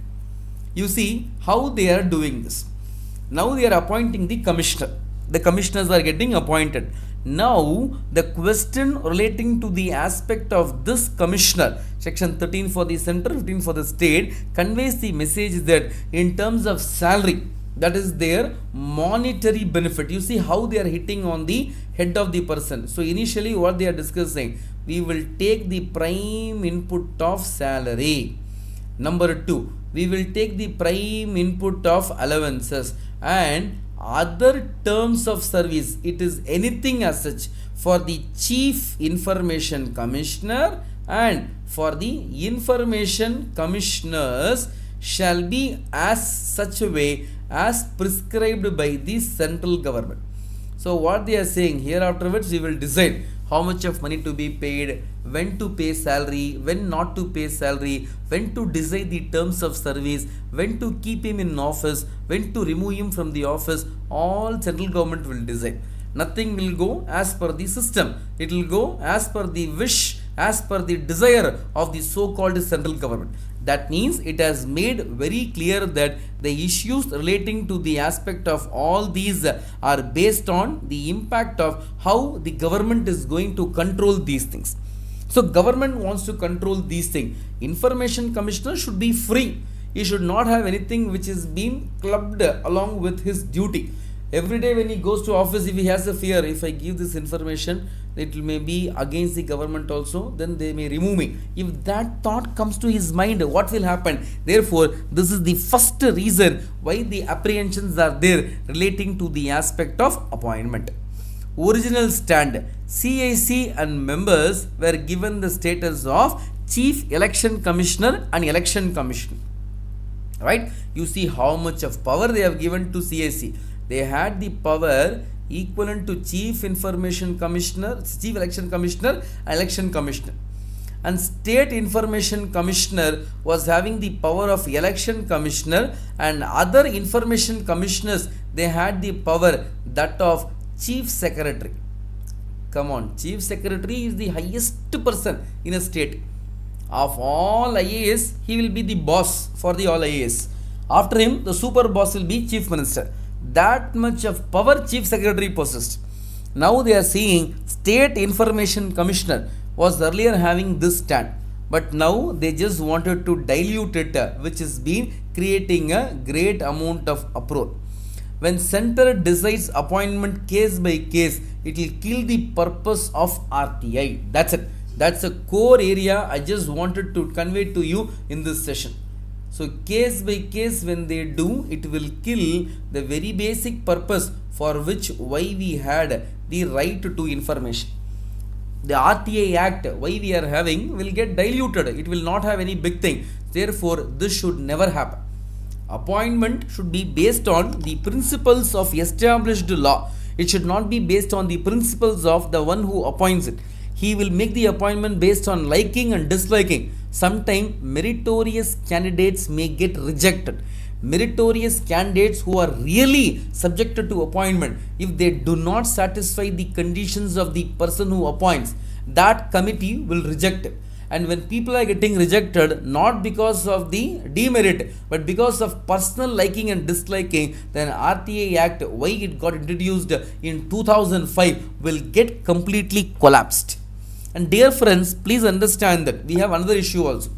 Speaker 1: You see how they are doing this. Now they are appointing the commissioner. the commissioners are getting appointed. Now the question relating to the aspect of this commissioner, section 13 for the center, 15 for the state, conveys the message that in terms of salary, that is their monetary benefit. You see how they are hitting on the head of the person. So initially what they are discussing, we will take the prime input of salary. Number 2, we will take the prime input of allowances and other terms of service. It is anything as such for the chief information commissioner and for the information commissioners shall be as such a way as prescribed by the central government. So what they are saying here, afterwards we will decide how much of money to be paid, when to pay salary, when not to pay salary, when to decide the terms of service, when to keep him in office, when to remove him from the office. All central government will decide. Nothing will go as per the system. It will go as per the wish, as per the desire of the so-called central government. That means it has made very clear that the issues relating to the aspect of all these are based on the impact of how the government is going to control these things. So government wants to control these things. Information commissioner should be free. He should not have anything which is being clubbed along with his duty. Every day when he goes to office, if he has a fear, if I give this information, it may be against the government also, then they may remove me. If that thought comes to his mind, what will happen? Therefore, this is the first reason why the apprehensions are there relating to the aspect of appointment. Original stand, CIC and members were given the status of Chief Election Commissioner and Election Commissioner. Right? You see how much of power they have given to CIC. They had the power equivalent to Chief Information Commissioner, Chief Election Commissioner, Election Commissioner. And State Information Commissioner was having the power of Election Commissioner, and other Information Commissioners, they had the power that of Chief Secretary. Come on, Chief Secretary is the highest person in a state. Of all IAS, he will be the boss for the all IAS. After him, the super boss will be Chief Minister. That much of power Chief Secretary possessed. Now they are seeing State Information Commissioner was earlier having this stand, but now they just wanted to dilute it, which has been creating a great amount of uproar. When center decides appointment case by case, it will kill the purpose of RTI. That's it. That's a core area I just wanted to convey to you in this session. So case by case when they do, it will kill the very basic purpose for which why we had the right to information. The RTI Act, why we are having, will get diluted. It will not have any big thing. Therefore, this should never happen. Appointment should be based on the principles of established law. It should not be based on the principles of the one who appoints it. He will make the appointment based on liking and disliking. Sometimes meritorious candidates may get rejected. Meritorious candidates who are really subjected to appointment, if they do not satisfy the conditions of the person who appoints, that committee will reject it. And when people are getting rejected, not because of the demerit, but because of personal liking and disliking, then RTI Act, why it got introduced in 2005, will get completely collapsed. And dear friends, please understand that we have another issue also.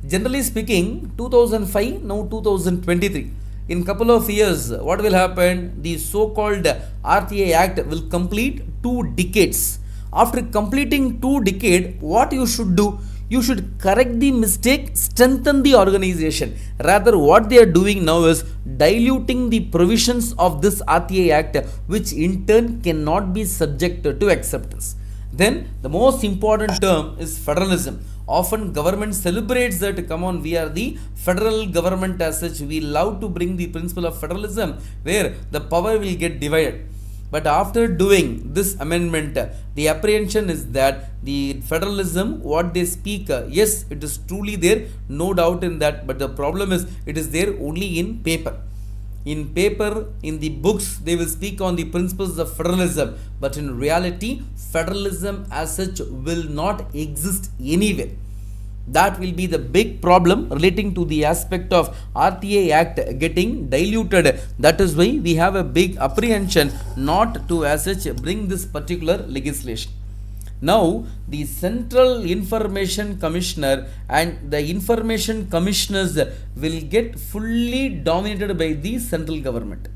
Speaker 1: Generally speaking, 2005, now 2023. In couple of years, what will happen? The so-called RTI Act will complete 2 decades. After completing 2 decades, what you should do? You should correct the mistake, strengthen the organization. Rather, what they are doing now is diluting the provisions of this RTI Act, which in turn cannot be subjected to acceptance. Then the most important term is federalism. Often government celebrates that, come on, we are the federal government as such. We love to bring the principle of federalism where the power will get divided. But after doing this amendment, the apprehension is that the federalism, what they speak, yes, it is truly there, no doubt in that. But the problem is, it is there only in paper. In paper, in the books, they will speak on the principles of federalism. But in reality, federalism as such will not exist anywhere. That will be the big problem relating to the aspect of RTA Act getting diluted. That is why we have a big apprehension not to as such bring this particular legislation. Now, the Central Information Commissioner and the Information Commissioners will get fully dominated by the central government.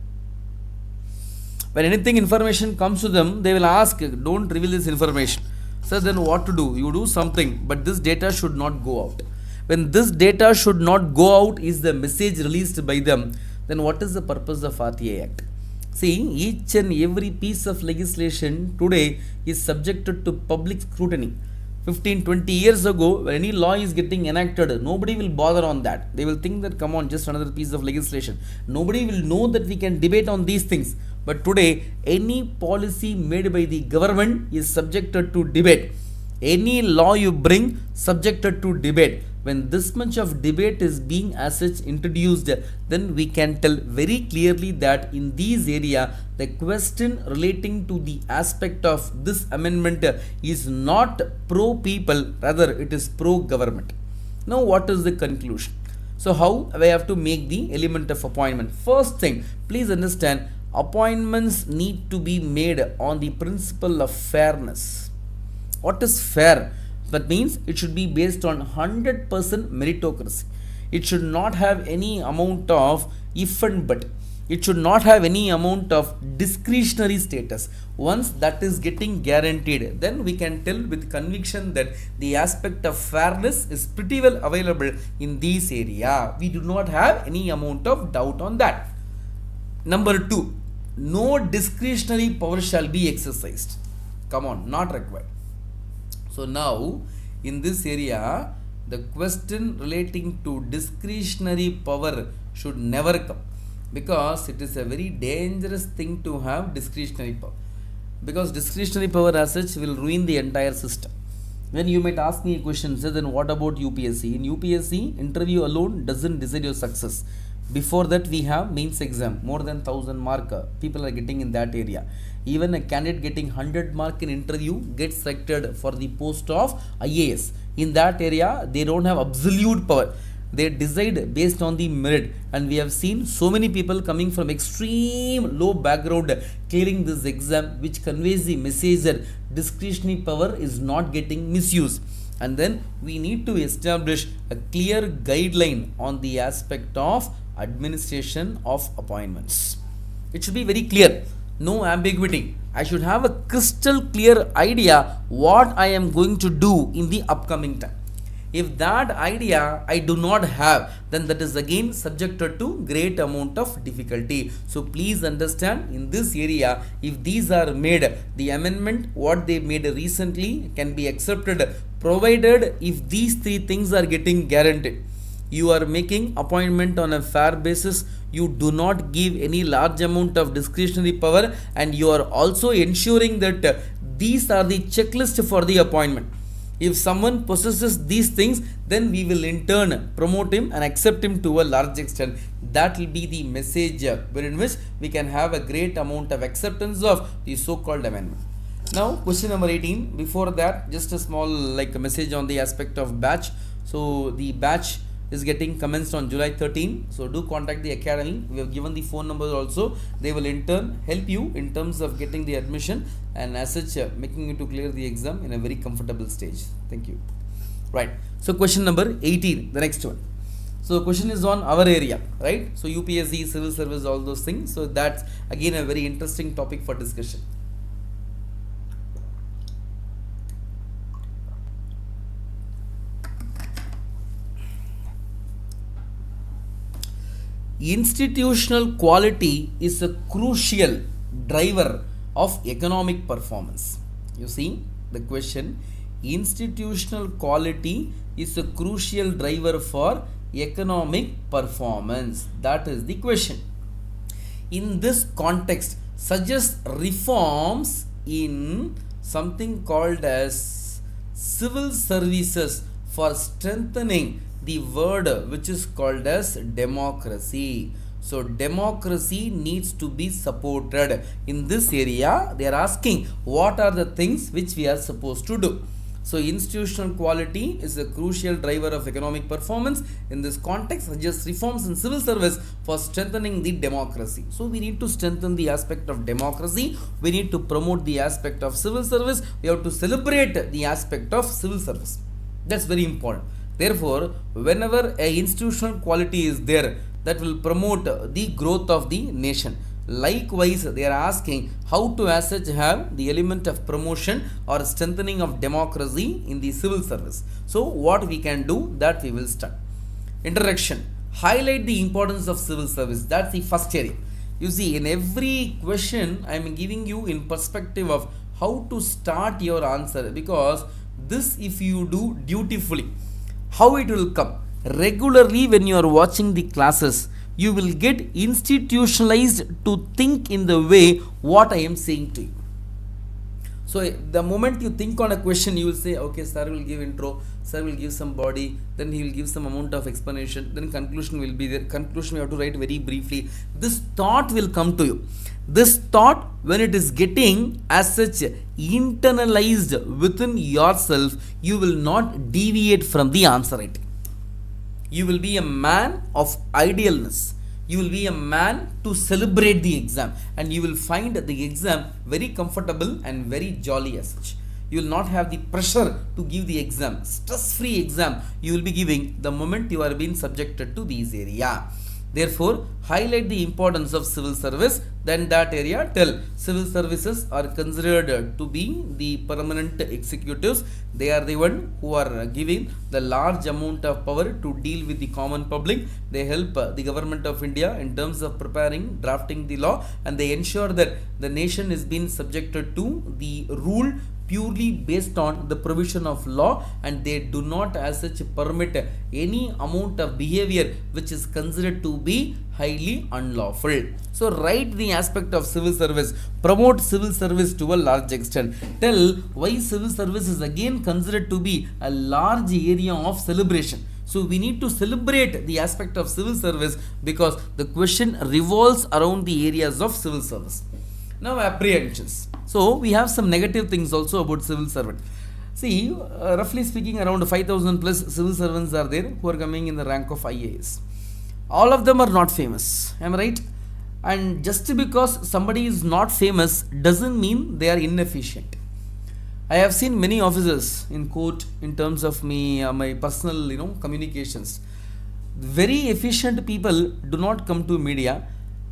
Speaker 1: When anything information comes to them, they will ask, don't reveal this information. So then what to do? You do something, but this data should not go out. When this data should not go out is the message released by them, then what is the purpose of RTA Act? See, each and every piece of legislation today is subjected to public scrutiny. 15-20 years ago, when any law is getting enacted, nobody will bother on that. They will think that, come on, just another piece of legislation. Nobody will know that we can debate on these things. But today, any policy made by the government is subjected to debate. Any law you bring, subjected to debate. When this much of debate is being as such introduced, then we can tell very clearly that in this area, the question relating to the aspect of this amendment is not pro-people, rather it is pro-government. Now what is the conclusion? So how we have to make the element of appointment? First thing, please understand, appointments need to be made on the principle of fairness. What is fair? That means it should be based on 100% meritocracy. It should not have any amount of if and but. It should not have any amount of discretionary status. Once that is getting guaranteed, then we can tell with conviction that the aspect of fairness is pretty well available in this area. We do not have any amount of doubt on that. Number 2, no discretionary power shall be exercised. Come on, not required. So now, in this area, the question relating to discretionary power should never come, because it is a very dangerous thing to have discretionary power, because discretionary power as such will ruin the entire system. Then you might ask me a question, say, then what about UPSC? In UPSC, interview alone doesn't decide your success. Before that, we have mains exam, more than 1000 mark people are getting in that area. Even a candidate getting 100 mark in interview gets selected for the post of IAS. In that area, they don't have absolute power. They decide based on the merit, and we have seen so many people coming from extreme low background clearing this exam, which conveys the message that discretionary power is not getting misused. And then we need to establish a clear guideline on the aspect of administration of appointments. It should be very clear, no ambiguity. I should have a crystal clear idea what I am going to do in the upcoming time. If that idea I do not have, then that is again subjected to great amount of difficulty. So please understand, in this area, if these are made, the amendment what they made recently can be accepted, provided if these three things are getting guaranteed. You are making appointment on a fair basis, you do not give any large amount of discretionary power, and you are also ensuring that these are the checklist for the appointment. If someone possesses these things, then we will in turn promote him and accept him to a large extent. That will be the message wherein which we can have a great amount of acceptance of the so-called amendment. Now, question number 18. Before that, just a small like a message on the aspect of batch. So the batch is getting commenced on July 13. So do contact the academy. We have given the phone numbers also. They will in turn help you in terms of getting the admission and as such making you to clear the exam in a very comfortable stage. Thank you. Right. So question number 18, the next one. So question is on our area, right? So UPSC, civil service, all those things. So that's again a very interesting topic for discussion. Institutional quality is a crucial driver of economic performance. You see the question, institutional quality is a crucial driver for economic performance. That is the question. In this context, suggest reforms in something called as civil services for strengthening the word which is called as democracy. So democracy needs to be supported. In this area, they are asking what are the things which we are supposed to do. So institutional quality is a crucial driver of economic performance. In this context, suggests reforms in civil service for strengthening the democracy. So we need to strengthen the aspect of democracy. We need to promote the aspect of civil service. We have to celebrate the aspect of civil service. That's very important. Therefore, whenever a institutional quality is there, that will promote the growth of the nation. Likewise, they are asking how to as such have the element of promotion or strengthening of democracy in the civil service. So what we can do, that we will start. Introduction. Highlight the importance of civil service. That's the first area. You see, in every question I am giving you in perspective of how to start your answer, because this if you do dutifully, how it will come regularly when you are watching the classes, you will get institutionalized to think in the way what I am saying to you. So the moment you think on a question, you will say, okay, sir will give intro, sir will give some body, then he will give some amount of explanation, then conclusion will be there. Conclusion you have to write very briefly. This thought will come to you. This thought, when it is getting as such internalized within yourself, you will not deviate from the answer writing. You will be a man of idealness. You will be a man to celebrate the exam, and you will find the exam very comfortable and very jolly as such. You will not have the pressure to give the exam. Stress-free exam you will be giving the moment you are being subjected to these area. Therefore, highlight the importance of civil service. Then that area tell civil services are considered to be the permanent executives. They are the one who are giving the large amount of power to deal with the common public. They help the government of India in terms of preparing, drafting the law, and they ensure that the nation is being subjected to the rule purely based on the provision of law, and they do not as such permit any amount of behavior which is considered to be highly unlawful. So write the aspect of civil service, promote civil service to a large extent, tell why civil service is again considered to be a large area of celebration. So we need to celebrate the aspect of civil service because the question revolves around the areas of civil service. Now apprehensions. So we have some negative things also about civil servant. See, roughly speaking, around 5,000 plus civil servants are there who are coming in the rank of IAS. All of them are not famous. Am I right? And just because somebody is not famous doesn't mean they are inefficient. I have seen many officers in court in terms of me, my personal, communications. Very efficient people do not come to media.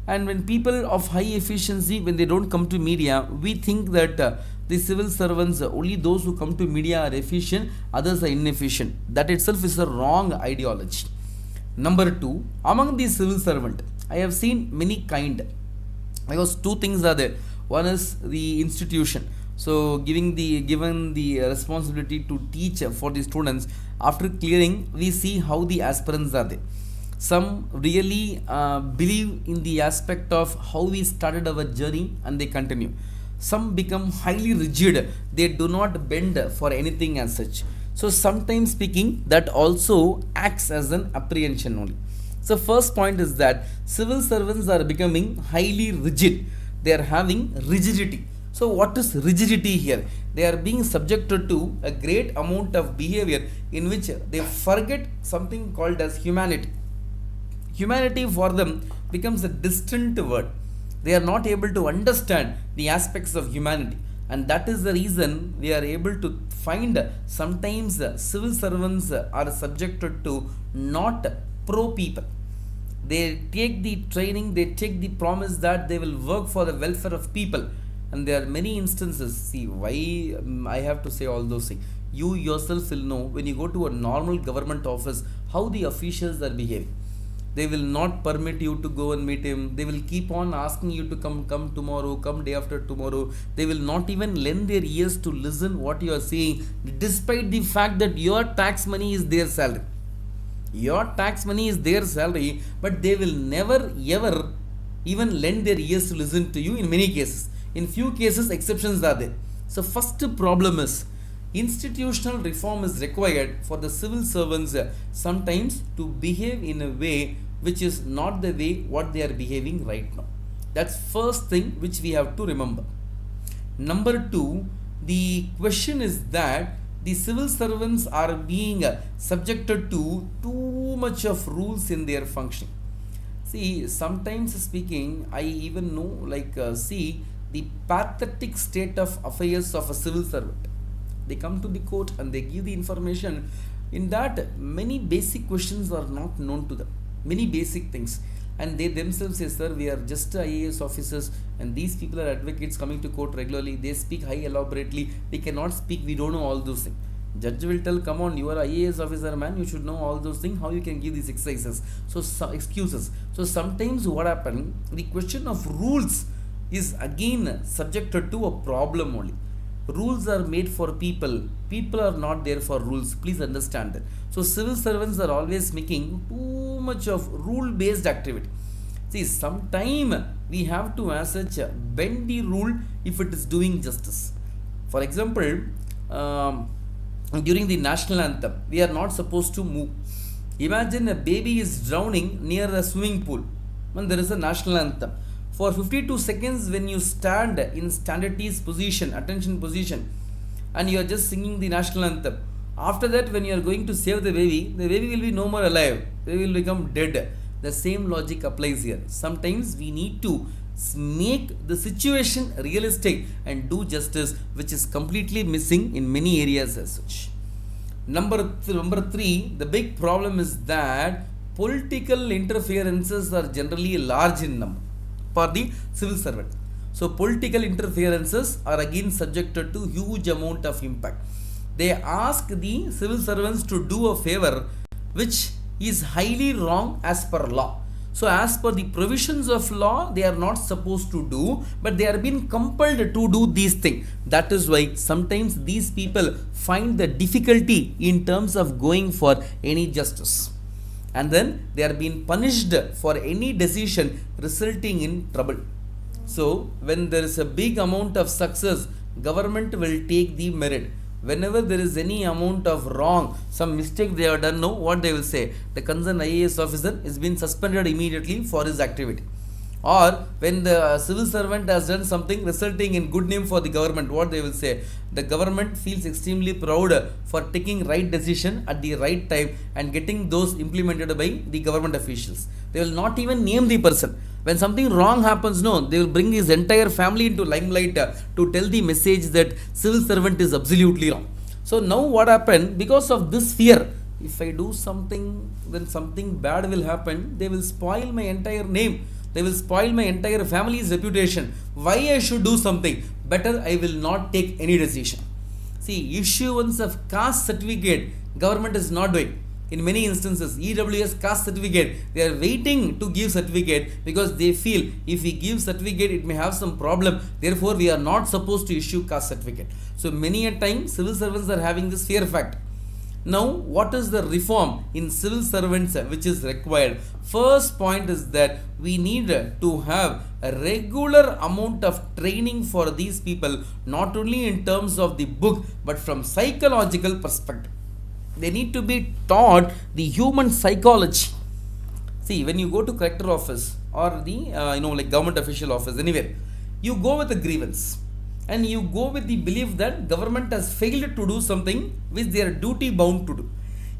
Speaker 1: And when people of high efficiency, when they don't come to media, we think that the civil servants, only those who come to media are efficient, others are inefficient. That itself is a wrong ideology. Number two, among the civil servant, I have seen many kind. Because two things are there. One is the institution. So given the responsibility to teach for the students, after clearing, we see how the aspirants are there. Some really believe in the aspect of how we started our journey and they continue. Some become highly rigid. They do not bend for anything as such. So sometimes speaking, that also acts as an apprehension only. So first point is that civil servants are becoming highly rigid. They are having rigidity. So what is rigidity here? They are being subjected to a great amount of behavior in which they forget something called as humanity. Humanity for them becomes a distant word. They are not able to understand the aspects of humanity, and that is the reason we are able to find sometimes civil servants are subjected to not pro people. They take the training, they take the promise that they will work for the welfare of people, and there are many instances. See why I have to say all those things. You yourself will know when you go to a normal government office how the officials are behaving. They will not permit you to go and meet him. They will keep on asking you to come tomorrow, come day after tomorrow. They will not even lend their ears to listen what you are saying, despite the fact that your tax money is their salary. Your tax money is their salary, but they will never ever even lend their ears to listen to you in many cases. In few cases, exceptions are there. So first problem is institutional reform is required for the civil servants sometimes to behave in a way which is not the way what they are behaving right now. That's first thing which we have to remember. Number two, the question is that the civil servants are being subjected to too much of rules in their functioning. See, sometimes speaking, I even know, see the pathetic state of affairs of a civil servant. They come to the court and they give the information. In that, many basic questions are not known to them. Many basic things. And they themselves say, sir, we are just IAS officers and these people are advocates coming to court regularly. They speak high elaborately. We cannot speak. We don't know all those things. Judge will tell, come on, you are IAS officer, man, you should know all those things, how you can give these exercises. So excuses. So sometimes what happens, the question of rules is again subjected to a problem only. Rules are made for people. People are not there for rules. Please understand that. So civil servants are always making too much of rule-based activity. See, sometime we have to as such bend the rule if it is doing justice. For example, during the national anthem, we are not supposed to move. Imagine a baby is drowning near a swimming pool when there is a national anthem. For 52 seconds, when you stand in standardities position, attention position, and you are just singing the national anthem, after that, when you are going to save the baby will be no more alive. They will become dead. The same logic applies here. Sometimes we need to make the situation realistic and do justice, which is completely missing in many areas as such. Number three, the big problem is that political interferences are generally large in number for the civil servant. So political interferences are again subjected to huge amount of impact. They ask the civil servants to do a favor which is highly wrong as per law. So as per the provisions of law, they are not supposed to do, but they are being compelled to do these things. That is why sometimes these people find the difficulty in terms of going for any justice. And then they are being punished for any decision resulting in trouble. So when there is a big amount of success, government will take the merit. Whenever there is any amount of wrong, some mistake they have done, no, what they will say? The concerned IAS officer is being suspended immediately for his activity. Or when the civil servant has done something resulting in good name for the government, what they will say? The government feels extremely proud for taking right decision at the right time and getting those implemented by the government officials. They will not even name the person. When something wrong happens, no, they will bring his entire family into limelight to tell the message that civil servant is absolutely wrong. So now what happened? Because of this fear, if I do something, then something bad will happen. They will spoil my entire name. They will spoil my entire family's reputation. Why I should do something? Better I will not take any decision. See, issuance of caste certificate, government is not doing. In many instances, EWS caste certificate, they are waiting to give certificate because they feel if we give certificate, it may have some problem. Therefore, we are not supposed to issue caste certificate. So many a time, civil servants are having this fear fact. Now, what is the reform in civil servants which is required? First point is that we need to have a regular amount of training for these people, not only in terms of the book, but from psychological perspective. They need to be taught the human psychology. See, when you go to collector office or the government official office, anywhere, you go with a grievance. And you go with the belief that government has failed to do something which they are duty bound to do.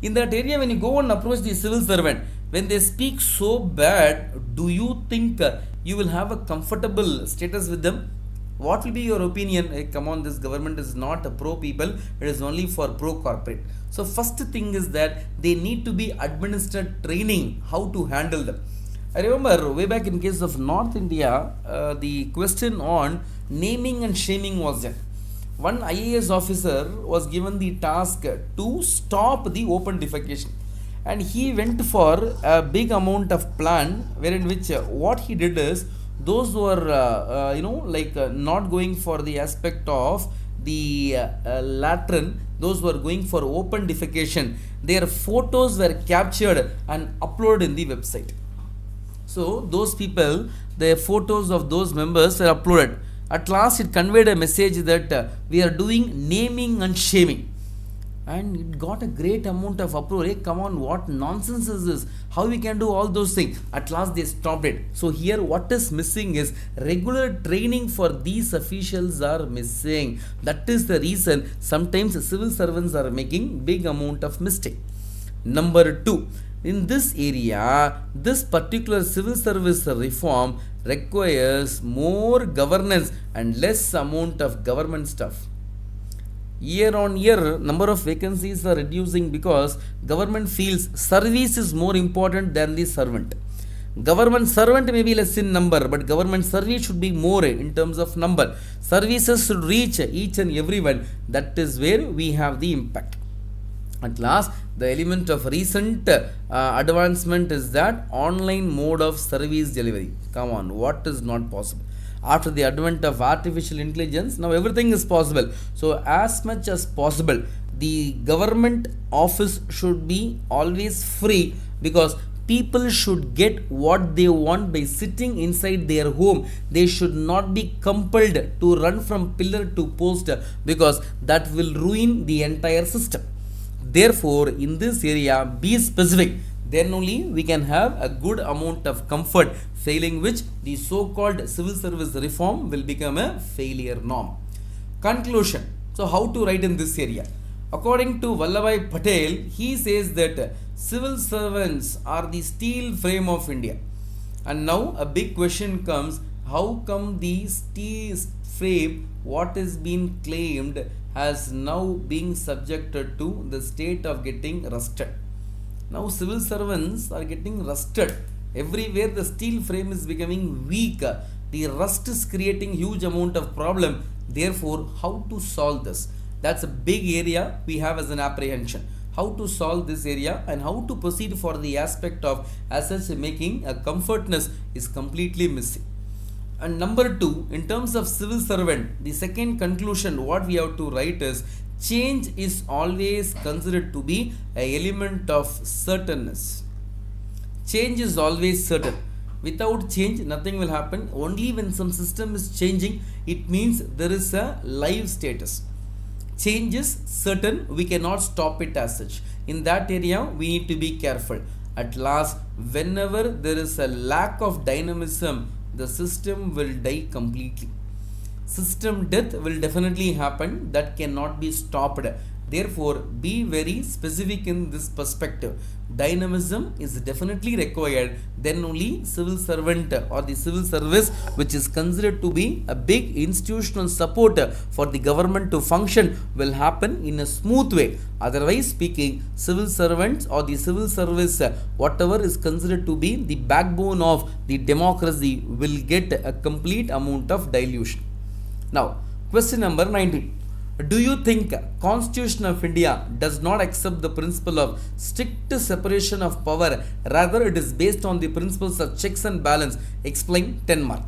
Speaker 1: In that area, when you go and approach the civil servant, when they speak so bad, do you think you will have a comfortable status with them? What will be your opinion? Hey, come on, this government is not a pro people, it is only for pro corporate. So first thing is that they need to be administered training how to handle them. I remember way back in case of North India, the question on naming and shaming was there. One IAS officer was given the task to stop the open defecation, and he went for a big amount of plan wherein which what he did is those who are not going for the aspect of the latrine, those who are going for open defecation, their photos were captured and uploaded in the website. So those people, the photos of those members were uploaded. At last it conveyed a message that we are doing naming and shaming. and it got a great amount of uproar. Hey, come on, what nonsense is this? How we can do all those things? At last they stopped it. So here what is missing is regular training for these officials are missing. That is the reason sometimes civil servants are making big amount of mistake. Number 2, in this area, this particular civil service reform requires more governance and less amount of government stuff. Year on year, number of vacancies are reducing because government feels service is more important than the servant. Government servant may be less in number, but government service should be more in terms of number. Services should reach each and everyone. That is where we have the impact. At last, the element of recent advancement is that online mode of service delivery. Come on, what is not possible? After the advent of artificial intelligence, now everything is possible. So as much as possible, the government office should be always free, because people should get what they want by sitting inside their home. They should not be compelled to run from pillar to post, because that will ruin the entire system. Therefore, in this area, be specific. Then only we can have a good amount of comfort, failing which the so-called civil service reform will become a failure norm. Conclusion. So how to write in this area? According to Vallabhai Patel, he says that civil servants are the steel frame of India. And now a big question comes, how come the steel frame, what is being claimed, has now been subjected to the state of getting rusted? Now civil servants are getting rusted. Everywhere the steel frame is becoming weak. The rust is creating huge amount of problem. Therefore, how to solve this? That's a big area we have as an apprehension. How to solve this area and how to proceed for the aspect of as such making a comfortness is completely missing. And number 2, in terms of civil servant, the second conclusion what we have to write is, change is always considered to be an element of certainness. Change is always certain. Without change, nothing will happen. Only when some system is changing, it means there is a live status. Change is certain. We cannot stop it as such. In that area, we need to be careful. At last, whenever there is a lack of dynamism, the system will die completely. System death will definitely happen. That cannot be stopped. Therefore, be very specific in this perspective. Dynamism is definitely required. Then only civil servant or the civil service, which is considered to be a big institutional support for the government to function, will happen in a smooth way. Otherwise speaking, civil servants or the civil service, whatever is considered to be the backbone of the democracy, will get a complete amount of dilution. Now, question number 19. Do you think Constitution of India does not accept the principle of strict separation of power, rather it is based on the principles of checks and balance? Explain. 10 mark.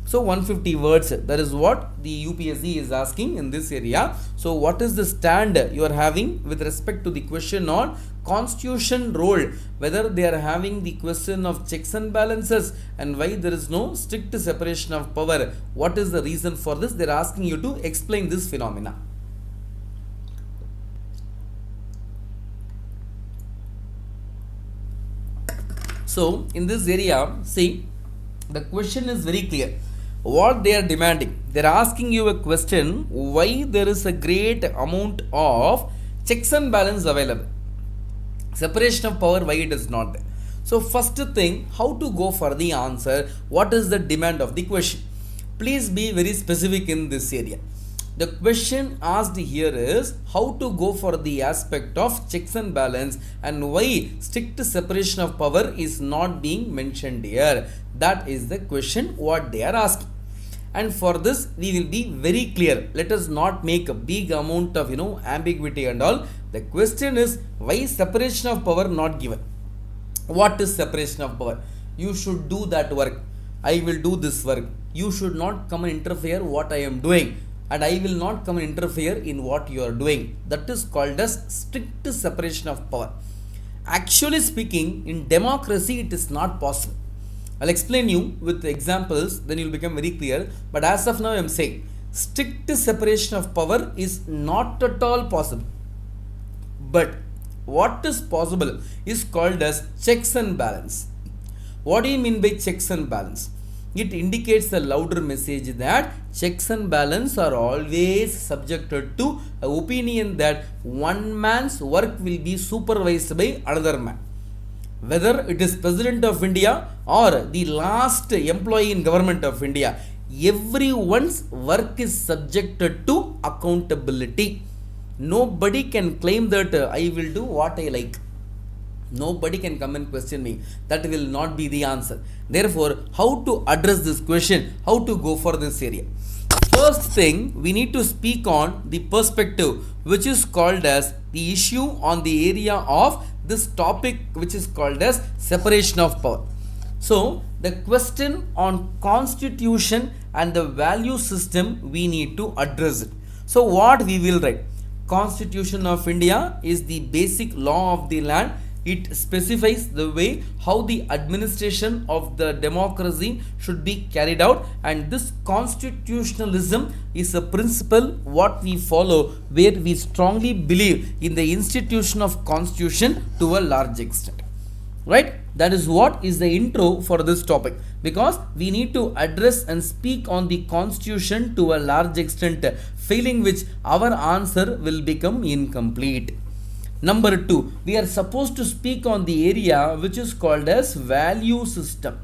Speaker 1: So 150 words, that is what the UPSC is asking in this area. So what is the stand you are having with respect to the question on constitution role, whether they are having the question of checks and balances and why there is no strict separation of power? What is the reason for this? They are asking you to explain this phenomena. So in this area, see, the question is very clear. What they are demanding, they are asking you a question, why there is a great amount of checks and balance available. Separation of power, why it is not there? So first thing, how to go for the answer? What is the demand of the question? Please be very specific in this area. The question asked here is how to go for the aspect of checks and balance and why strict separation of power is not being mentioned here. That is the question what they are asking. And for this we will be very clear. Let us not make a big amount of ambiguity and all. The question is, why separation of power not given? What is separation of power? You should do that work. I will do this work. You should not come and interfere what I am doing. And I will not come and interfere in what you are doing. That is called as strict separation of power. Actually speaking, in democracy it is not possible. I'll explain you with examples, then you will become very clear. But as of now I am saying, strict separation of power is not at all possible. But what is possible is called as checks and balance. What do you mean by checks and balance? It indicates a louder message that checks and balance are always subjected to an opinion that one man's work will be supervised by another man. Whether it is President of India or the last employee in Government of India, everyone's work is subjected to accountability. Nobody can claim that I will do what I like. Nobody can come and question me. That will not be the answer. Therefore, how to address this question? How to go for this area? First thing, we need to speak on the perspective which is called as the issue on the area of this topic which is called as separation of power. So, the question on constitution and the value system, we need to address it. So, what we will write? Constitution of India is the basic law of the land. It specifies the way how the administration of the democracy should be carried out, and this constitutionalism is a principle what we follow, where we strongly believe in the institution of constitution to a large extent. Right? That is what is the intro for this topic, because we need to address and speak on the constitution to a large extent, failing which our answer will become incomplete. Number 2, we are supposed to speak on the area which is called as value system.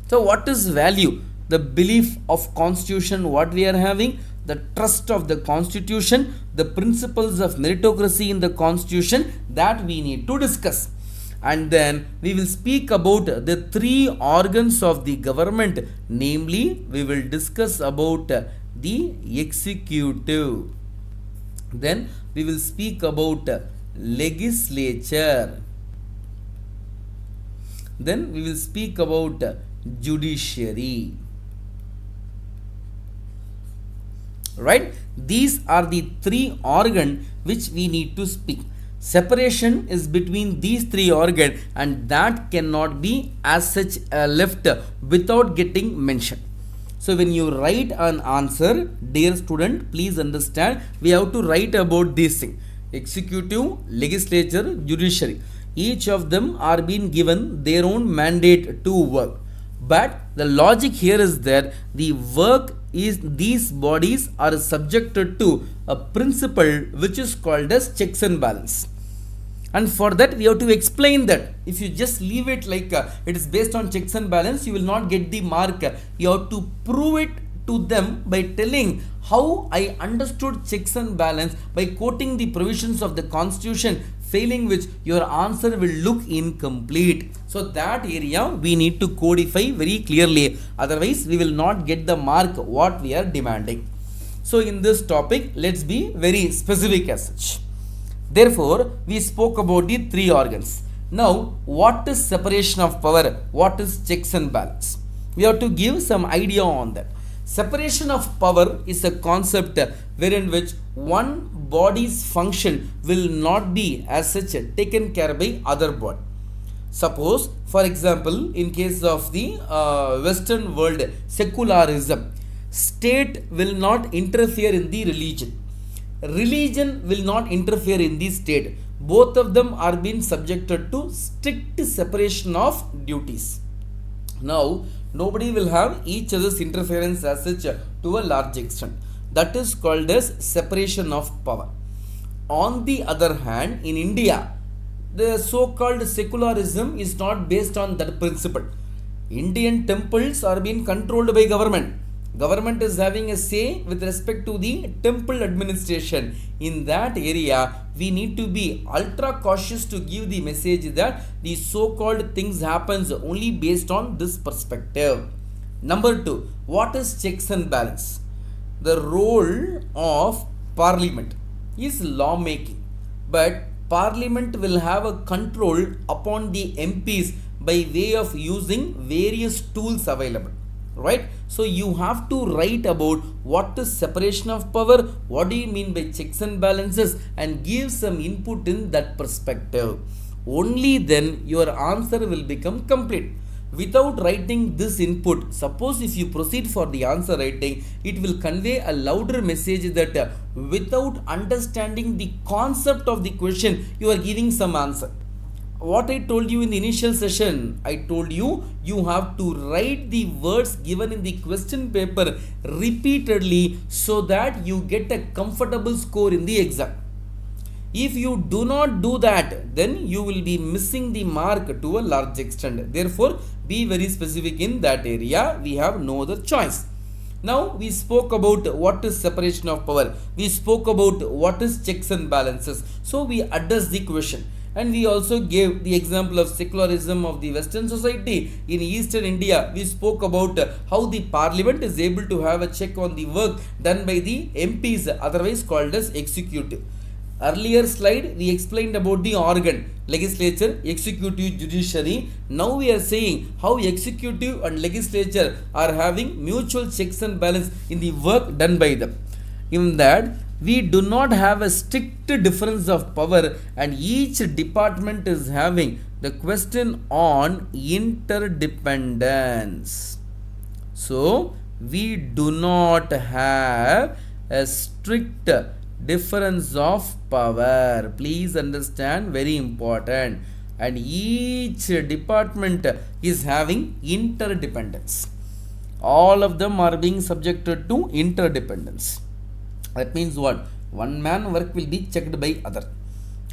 Speaker 1: So what is value? The belief of constitution what we are having, the trust of the constitution, the principles of meritocracy in the constitution, that we need to discuss. And then we will speak about the 3 organs of the government, namely we will discuss about the executive. Then we will speak about legislature. Then we will speak about judiciary. Right? These are the 3 organs which we need to speak. Separation is between these 3 organs, and that cannot be as such left without getting mentioned. So when you write an answer, dear student, please understand, we have to write about these things: executive, legislature, judiciary. Each of them are being given their own mandate to work. But the logic here is that the work is, these bodies are subjected to a principle which is called as checks and balance. And for that we have to explain that. If you just leave it like it is based on checks and balance, you will not get the mark. You have to prove it to them by telling how I understood checks and balance by quoting the provisions of the constitution, failing which your answer will look incomplete. So that area we need to codify very clearly, otherwise we will not get the mark what we are demanding. So in this topic, let's be very specific as such. Therefore, we spoke about the 3 organs. Now, what is separation of power? What is checks and balance? We have to give some idea on that. Separation of power is a concept wherein which one body's function will not be as such taken care by other body. Suppose, for example, in case of the Western world, secularism, state will not interfere in the religion. Religion will not interfere in the state. Both of them are being subjected to strict separation of duties. Now, nobody will have each other's interference as such to a large extent. That is called as separation of power. On the other hand, in India, the so-called secularism is not based on that principle. Indian temples are being controlled by government. Government is having a say with respect to the temple administration. In that area, we need to be ultra cautious to give the message that the so-called things happens only based on this perspective. Number 2, what is checks and balance? The role of parliament is lawmaking, but parliament will have a control upon the MPs by way of using various tools available. Right? So you have to write about what is separation of power, what do you mean by checks and balances, and give some input in that perspective. Only then your answer will become complete. Without writing this input, suppose if you proceed for the answer writing, it will convey a louder message that without understanding the concept of the question, you are giving some answer. What I told you in the initial session, I told you have to write the words given in the question paper repeatedly so that you get a comfortable score in the exam. If you do not do that, then you will be missing the mark to a large extent. Therefore, be very specific in that area. We have no other choice. Now, we spoke about what is separation of power. We spoke about what is checks and balances. So, we addressed the question. And we also gave the example of secularism of the Western society. In Eastern India, we spoke about how the parliament is able to have a check on the work done by the MPs, otherwise called as executive. Earlier slide, we explained about the organ, legislature, executive, judiciary. Now we are saying how executive and legislature are having mutual checks and balance in the work done by them. In that, we do not have a strict difference of power, and each department is having the question on interdependence. So, we do not have a strict difference of power. Please understand, very important. And each department is having interdependence. All of them are being subjected to interdependence. That means what? One man work will be checked by other.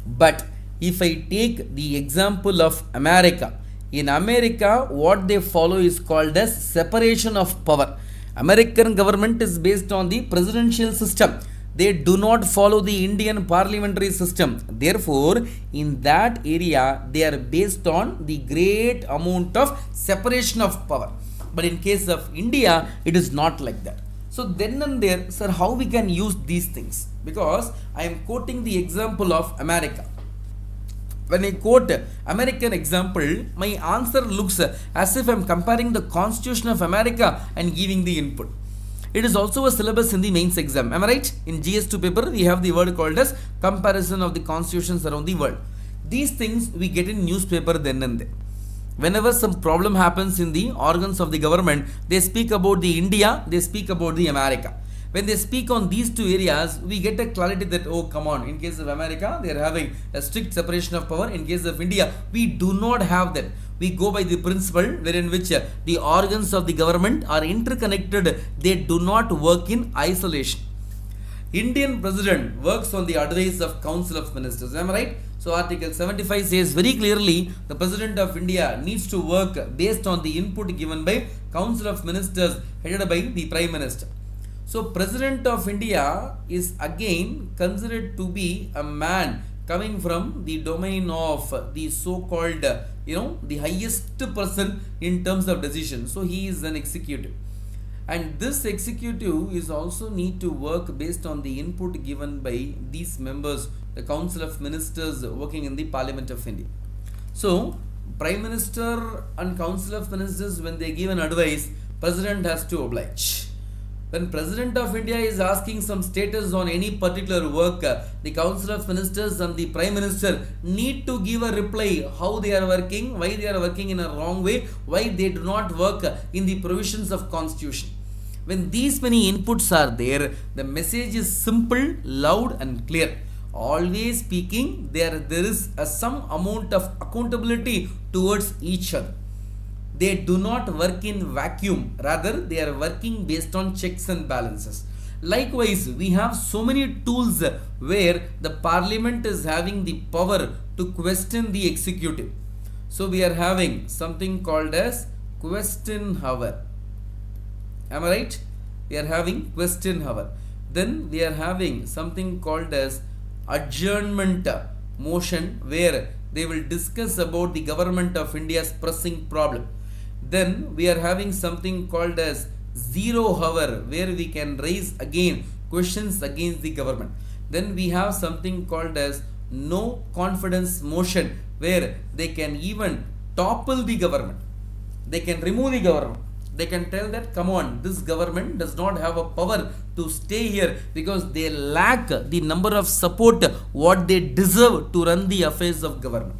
Speaker 1: But if I take the example of America, in America what they follow is called as separation of power. American government is based on the presidential system. They do not follow the Indian parliamentary system. Therefore, in that area, they are based on the great amount of separation of power. But in case of India, it is not like that. So then and there, sir, how we can use these things? Because I am quoting the example of America. When I quote American example, my answer looks as if I am comparing the Constitution of America and giving the input. It is also a syllabus in the mains exam. Am I right? In GS2 paper, we have the word called as comparison of the constitutions around the world. These things we get in newspaper then and there. Whenever some problem happens in the organs of the government, they speak about the India, they speak about the America. When they speak on these two areas, we get a clarity that, oh, come on, in case of America, they are having a strict separation of power. In case of India, we do not have that. We go by the principle wherein which the organs of the government are interconnected. They do not work in isolation. Indian president works on the advice of Council of Ministers. Am I right? So Article 75 says very clearly the President of India needs to work based on the input given by Council of Ministers headed by the Prime Minister. So President of India is again considered to be a man coming from the domain of the so-called, the highest person in terms of decision. So he is an executive. And this executive is also need to work based on the input given by these members, the Council of Ministers working in the Parliament of India. So Prime Minister and Council of Ministers, when they give an advice, President has to oblige. When President of India is asking some status on any particular work, the Council of Ministers and the Prime Minister need to give a reply how they are working, why they are working in a wrong way, why they do not work in the provisions of Constitution. When these many inputs are there, the message is simple, loud and clear. Always speaking, there is some amount of accountability towards each other. They do not work in vacuum, rather they are working based on checks and balances. Likewise, we have so many tools where the parliament is having the power to question the executive. So we are having something called as question hour. Am I right? We are having question hour. Then we are having something called as adjournment motion, where they will discuss about the government of India's pressing problem. Then we are having something called as 0 hour, where we can raise again questions against the government. Then we have something called as no confidence motion, where they can even topple the government. They can remove the government. They can tell that, come on, this government does not have a power to stay here because they lack the number of support what they deserve to run the affairs of government.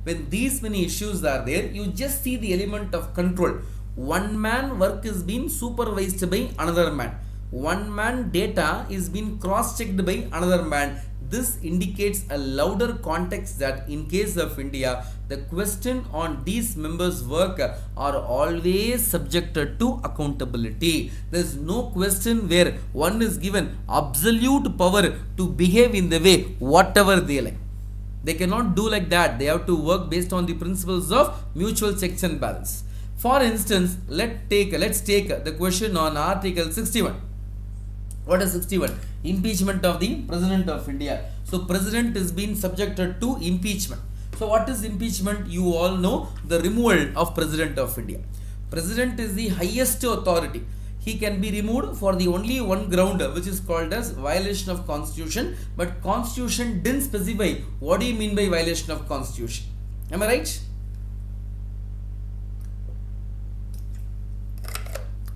Speaker 1: When these many issues are there, you just see the element of control. One man work is being supervised by another man. One man data is being cross-checked by another man. This indicates a louder context that in case of India, the question on these members' work are always subjected to accountability. There is no question where one is given absolute power to behave in the way whatever they like. They cannot do like that. They have to work based on the principles of mutual checks and balance. For instance, let's take the question on Article 61. What is 61? Impeachment of the President of India. So President is being subjected to impeachment. So what is impeachment? You all know, the removal of President of India. President is the highest authority. He can be removed for the only one ground, which is called as violation of Constitution. But Constitution didn't specify what do you mean by violation of Constitution. Am I right?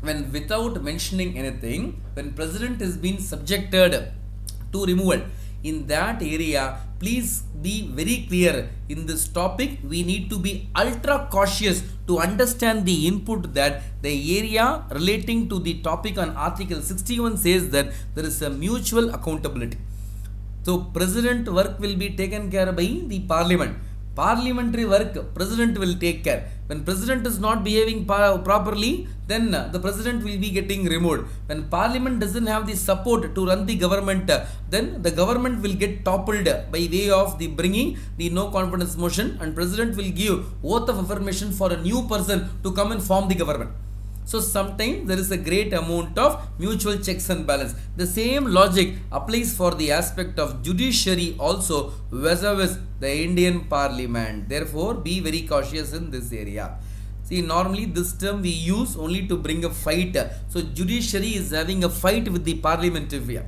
Speaker 1: When without mentioning anything, when President is being subjected to removal, in that area, please be very clear. In this topic, we need to be ultra cautious to understand the input that the area relating to the topic on Article 61 says that there is a mutual accountability. So, President work will be taken care by the Parliament. Parliamentary work, President will take care. When President is not behaving properly, then the President will be getting removed. When Parliament doesn't have the support to run the government, then the government will get toppled by way of the bringing the no confidence motion, and President will give oath of affirmation for a new person to come and form the government. So sometimes there is a great amount of mutual checks and balance. The same logic applies for the aspect of judiciary also vis-a-vis the Indian Parliament. Therefore, be very cautious in this area. See, normally this term we use only to bring a fight. So judiciary is having a fight with the Parliament here.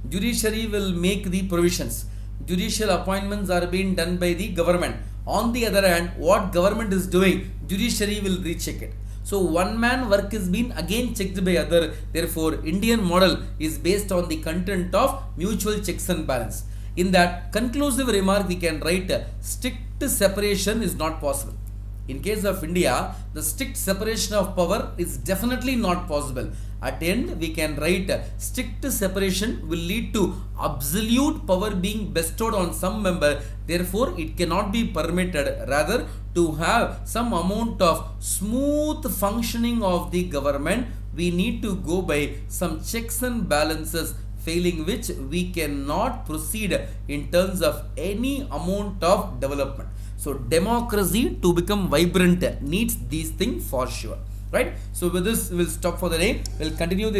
Speaker 1: Judiciary will make the provisions. Judicial appointments are being done by the government. On the other hand, what government is doing, judiciary will recheck it. So one man work is being again checked by other. Therefore, Indian model is based on the content of mutual checks and balance. In that conclusive remark, we can write strict separation is not possible. In case of India, the strict separation of power is definitely not possible. At the end, we can write strict separation will lead to absolute power being bestowed on some member. Therefore, it cannot be permitted. Rather, to have some amount of smooth functioning of the government, we need to go by some checks and balances, failing which we cannot proceed in terms of any amount of development. So democracy to become vibrant needs these things for sure. Right? So with this, we'll stop for the day. We'll continue the